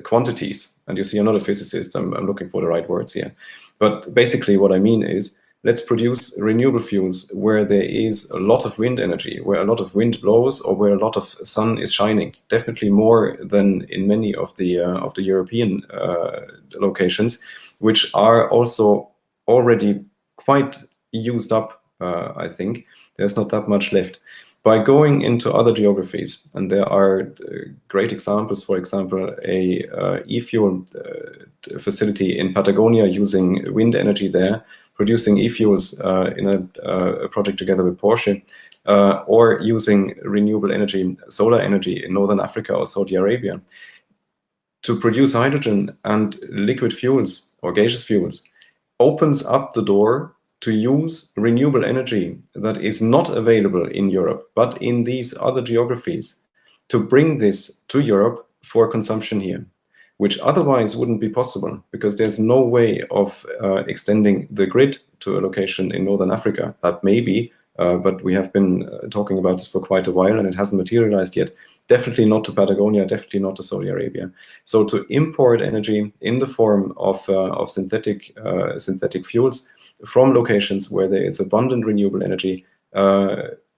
quantities? And you see, I'm not a physicist, I'm looking for the right words here. But basically what I mean is, let's produce renewable fuels where there is a lot of wind energy, where a lot of wind blows, or where a lot of sun is shining. Definitely more than in many of the European locations, which are also already quite used up. I think there's not that much left. By going into other geographies, and there are great examples, for example, a e-fuel facility in Patagonia using wind energy there, producing e-fuels in a project together with Porsche, or using renewable energy, solar energy in Northern Africa or Saudi Arabia. To produce hydrogen and liquid fuels or gaseous fuels opens up the door to use renewable energy that is not available in Europe, but in these other geographies, to bring this to Europe for consumption here, which otherwise wouldn't be possible, because there's no way of extending the grid to a location in Northern Africa. That may be, but we have been talking about this for quite a while and it hasn't materialized yet. Definitely not to Patagonia, definitely not to Saudi Arabia. So to import energy in the form of synthetic fuels from locations where there is abundant renewable energy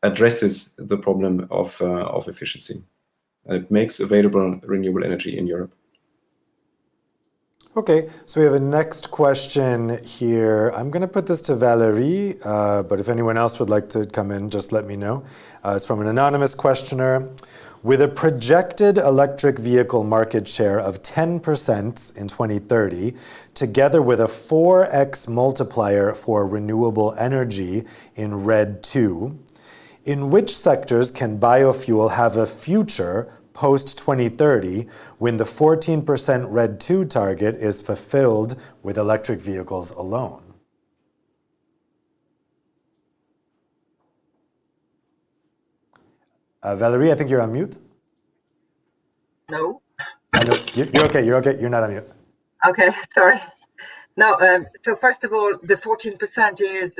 addresses the problem of efficiency. And it makes available renewable energy in Europe. Okay, so we have a next question here. I'm going to put this to Valerie, but if anyone else would like to come in, just let me know. It's from an anonymous questioner. With a projected electric vehicle market share of 10% in 2030, together with a 4x multiplier for renewable energy in RED 2, in which sectors can biofuel have a future post-2030 when the 14% RED 2 target is fulfilled with electric vehicles alone? Valerie, I think you're on mute. No. No, you're okay, you're not on mute. Okay, sorry. No, so first of all, the 14% is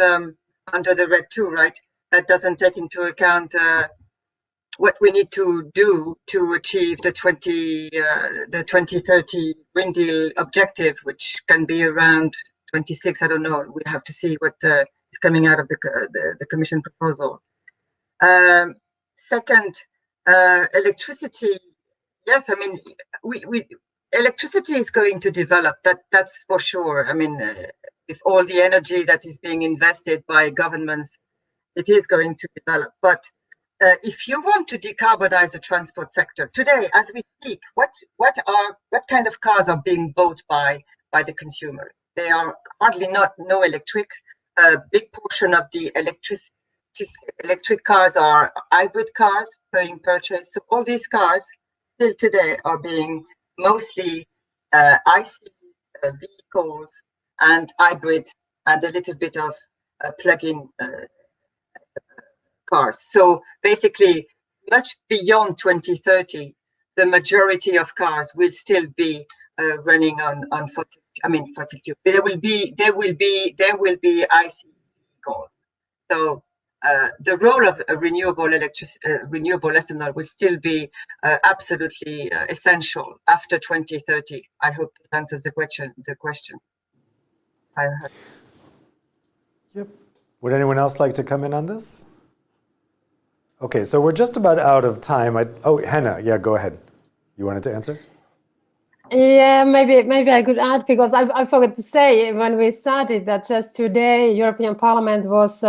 under the RED 2, right? That doesn't take into account what we need to do to achieve the 2030 Green Deal objective, which can be around 26. I don't know. We have to see what is coming out of the Commission proposal. Second, electricity. Yes, I mean, electricity is going to develop. That's for sure. I mean, with all the energy that is being invested by governments, it is going to develop. But if you want to decarbonize the transport sector today, as we speak, what kind of cars are being bought by the consumers? They are hardly no electric. A big portion of the electric cars are hybrid cars being purchased. So all these cars still today are being mostly IC vehicles and hybrid and a little bit of plug-in cars. So basically, much beyond 2030, the majority of cars will still be running on fossil fuel. There will be IC vehicles. So the role of a renewable ethanol will still be absolutely essential after 2030. I hope this answers the question. Yep. Would anyone else like to come in on this? Okay, so we're just about out of time. Henna, yeah, go ahead. You wanted to answer? Yeah, maybe I could add, because I forgot to say when we started that just today European Parliament was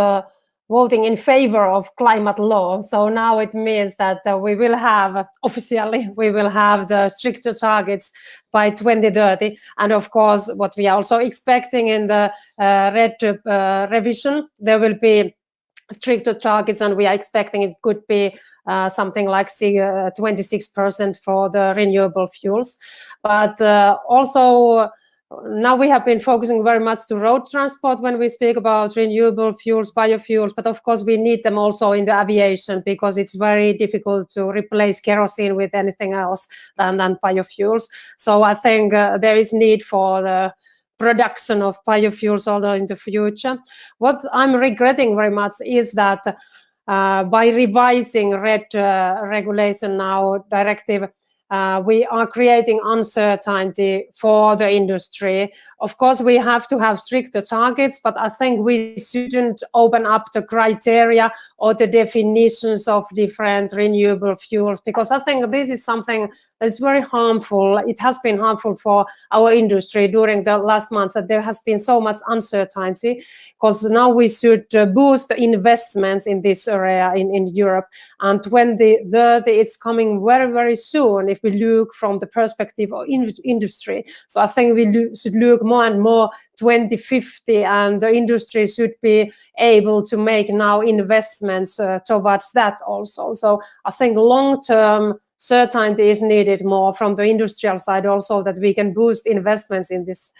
voting in favor of climate law. So now it means that we will have, officially, the stricter targets by 2030. And of course, what we are also expecting in the RED revision, there will be stricter targets, and we are expecting it could be something like 26% for the renewable fuels. But also, now we have been focusing very much to road transport when we speak about renewable fuels, biofuels, but of course we need them also in the aviation, because it's very difficult to replace kerosene with anything else than biofuels. So I think there is need for the production of biofuels also in the future. What I'm regretting very much is that by revising regulation now directive, we are creating uncertainty for the industry. Of course, we have to have stricter targets, but I think we shouldn't open up the criteria or the definitions of different renewable fuels, because I think this is something that's very harmful. It has been harmful for our industry during the last months, that there has been so much uncertainty, because now we should boost investments in this area in Europe. And 2030 is coming very, very soon if we look from the perspective of industry. So I think we should look more and more 2050, and the industry should be able to make now investments towards that also. So I think long-term certainty is needed more from the industrial side also, that we can boost investments in this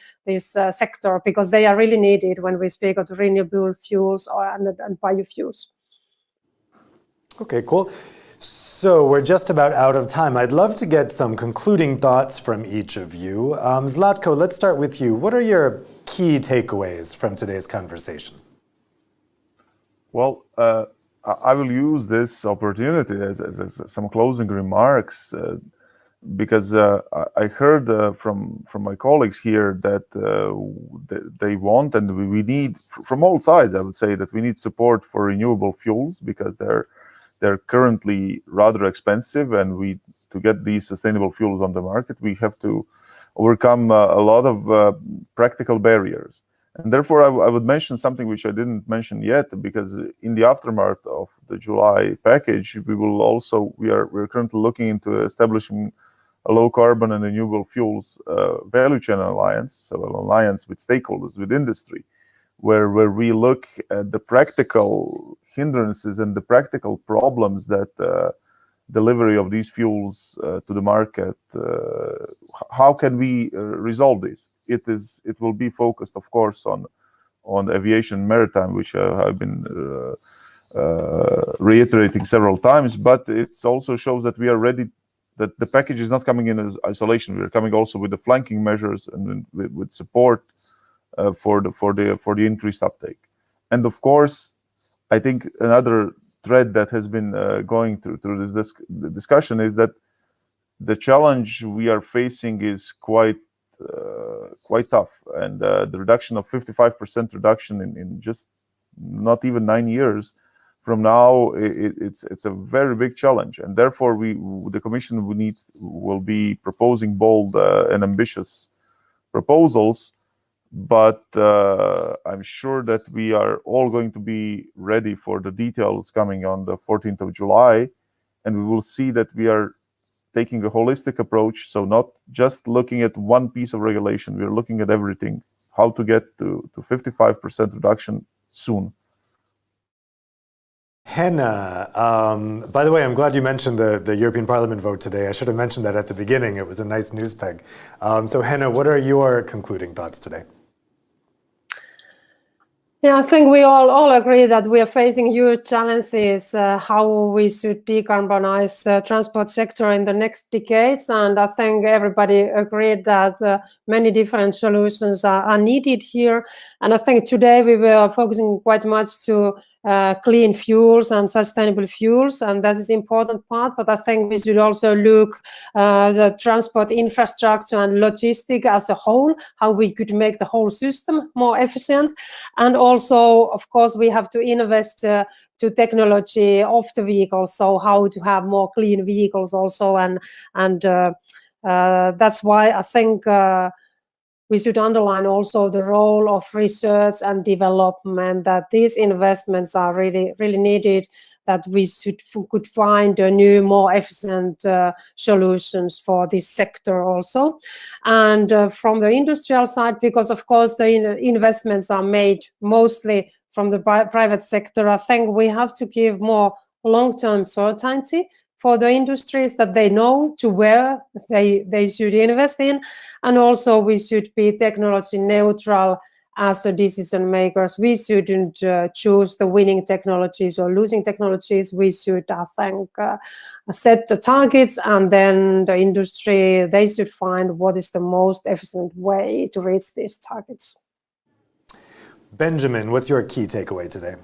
sector, because they are really needed when we speak of renewable fuels and biofuels. Okay, cool. So we're just about out of time. I'd love to get some concluding thoughts from each of you. Zlatko, let's start with you. What are your key takeaways from today's conversation? Well, I will use this opportunity as some closing remarks, because I heard from my colleagues here that they want, and we need, from all sides, I would say, that we need support for renewable fuels, because they're currently rather expensive, and to get these sustainable fuels on the market, we have to overcome a lot of practical barriers. And therefore, I would mention something which I didn't mention yet, because in the aftermath of the July package, we're currently looking into establishing a low carbon and renewable fuels value chain alliance, so an alliance with stakeholders, with industry, where we look at the practical hindrances and the practical problems that delivery of these fuels to the market. How can we resolve this? It will be focused, of course, on aviation and maritime, which I've been reiterating several times. But it also shows that we are ready. That the package is not coming in as isolation. We are coming also with the flanking measures and with support for the increased uptake. And of course, I think another thread that has been going through this discussion is that the challenge we are facing is quite tough, and the reduction of 55% reduction in just not even 9 years from now, it's a very big challenge, and therefore the Commission will be proposing bold and ambitious proposals. But I'm sure that we are all going to be ready for the details coming on the 14th of July, and we will see that we are taking a holistic approach, so not just looking at one piece of regulation, we are looking at everything, how to get to 55% reduction soon. Henna, by the way, I'm glad you mentioned the European Parliament vote today. I should have mentioned that at the beginning. It was a nice news peg. So Henna, what are your concluding thoughts today? Yeah, I think we all agree that we are facing huge challenges, how we should decarbonize the transport sector in the next decades. And I think everybody agreed that many different solutions are needed here. And I think today we were focusing quite much to clean fuels and sustainable fuels, and that is the important part. But I think we should also look the transport infrastructure and logistic as a whole, how we could make the whole system more efficient. And also, of course, we have to invest to technology of the vehicles, so how to have more clean vehicles also. And that's why I think we should underline also the role of research and development, that these investments are really, really needed, that we could find new, more efficient solutions for this sector also. And from the industrial side, because of course the investments are made mostly from the private sector, I think we have to give more long-term certainty for the industries, that they know to where they should invest in. And also we should be technology neutral as the decision makers, we shouldn't choose the winning technologies or losing technologies. We should, I think, set the targets, and then the industry, they should find what is the most efficient way to reach these targets. Benjamin, what's your key takeaway today?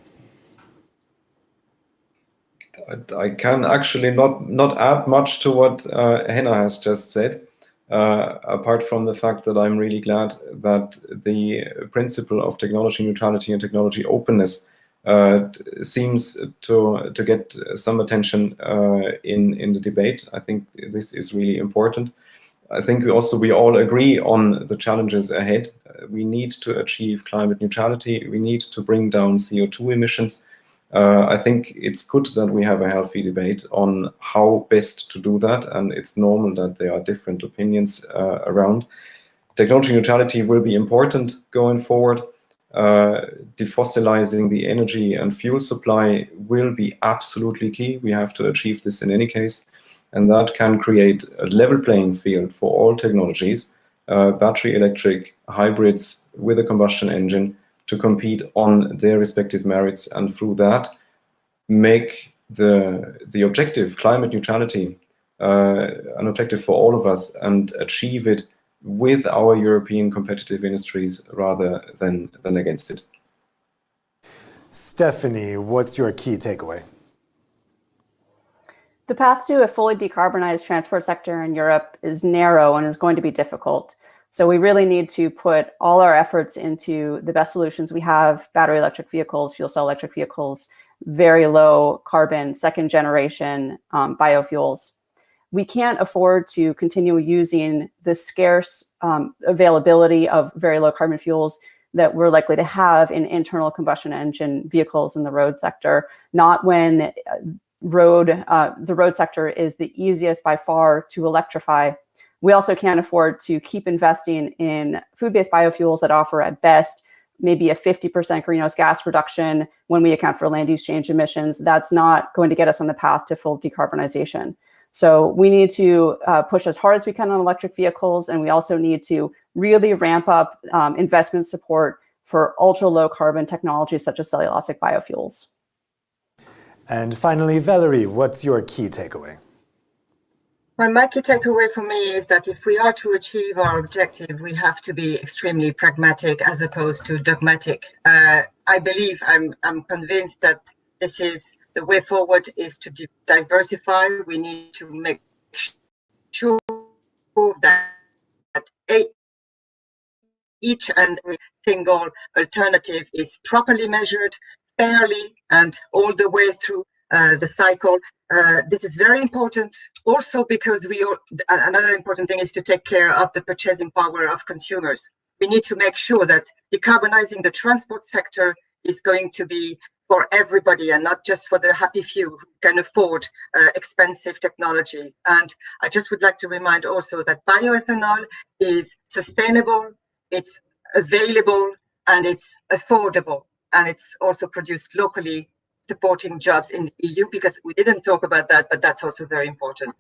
I can actually not add much to what Henna has just said, apart from the fact that I'm really glad that the principle of technology neutrality and technology openness seems to get some attention in the debate. I think this is really important. I think we all agree on the challenges ahead. We need to achieve climate neutrality. We need to bring down CO2 emissions. I think it's good that we have a healthy debate on how best to do that, and it's normal that there are different opinions around. Technology neutrality will be important going forward. Defossilizing the energy and fuel supply will be absolutely key. We have to achieve this in any case, and that can create a level playing field for all technologies, battery electric, hybrids with a combustion engine, to compete on their respective merits, and through that make the objective, climate neutrality, an objective for all of us, and achieve it with our European competitive industries rather than against it. Stephanie, what's your key takeaway? The path to a fully decarbonized transport sector in Europe is narrow and is going to be difficult. So we really need to put all our efforts into the best solutions we have: battery electric vehicles, fuel cell electric vehicles, very low carbon, second generation biofuels. We can't afford to continue using the scarce availability of very low carbon fuels that we're likely to have in internal combustion engine vehicles in the road sector, not when the road sector is the easiest by far to electrify. We also can't afford to keep investing in food-based biofuels that offer at best maybe a 50% greenhouse gas reduction when we account for land use change emissions. That's not going to get us on the path to full decarbonization. So we need to push as hard as we can on electric vehicles, and we also need to really ramp up investment support for ultra low carbon technologies such as cellulosic biofuels. And finally, Valerie, what's your key takeaway? Well, my key takeaway for me is that if we are to achieve our objective, we have to be extremely pragmatic as opposed to dogmatic. I believe, I'm convinced that this is the way forward, is to diversify. We need to make sure that each and every single alternative is properly measured, fairly, and all the way through the cycle. This is very important also because another important thing is to take care of the purchasing power of consumers. We need to make sure that decarbonizing the transport sector is going to be for everybody and not just for the happy few who can afford expensive technologies. And I just would like to remind also that bioethanol is sustainable, it's available, and it's affordable. And it's also produced locally, supporting jobs in the EU, because we didn't talk about that, but that's also very important.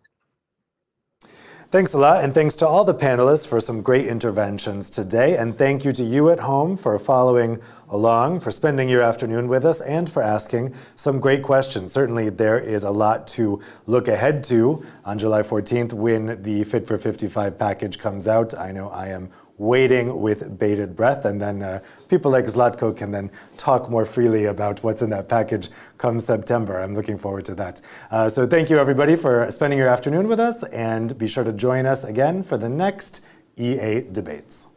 Thanks a lot, and thanks to all the panelists for some great interventions today, and thank you to you at home for following along, for spending your afternoon with us, and for asking some great questions. Certainly there is a lot to look ahead to on July 14th when the Fit for 55 package comes out. I know I am waiting with bated breath, and then people like Zlatko can then talk more freely about what's in that package come September. I'm looking forward to that. So thank you everybody for spending your afternoon with us, and be sure to join us again for the next E8 debates.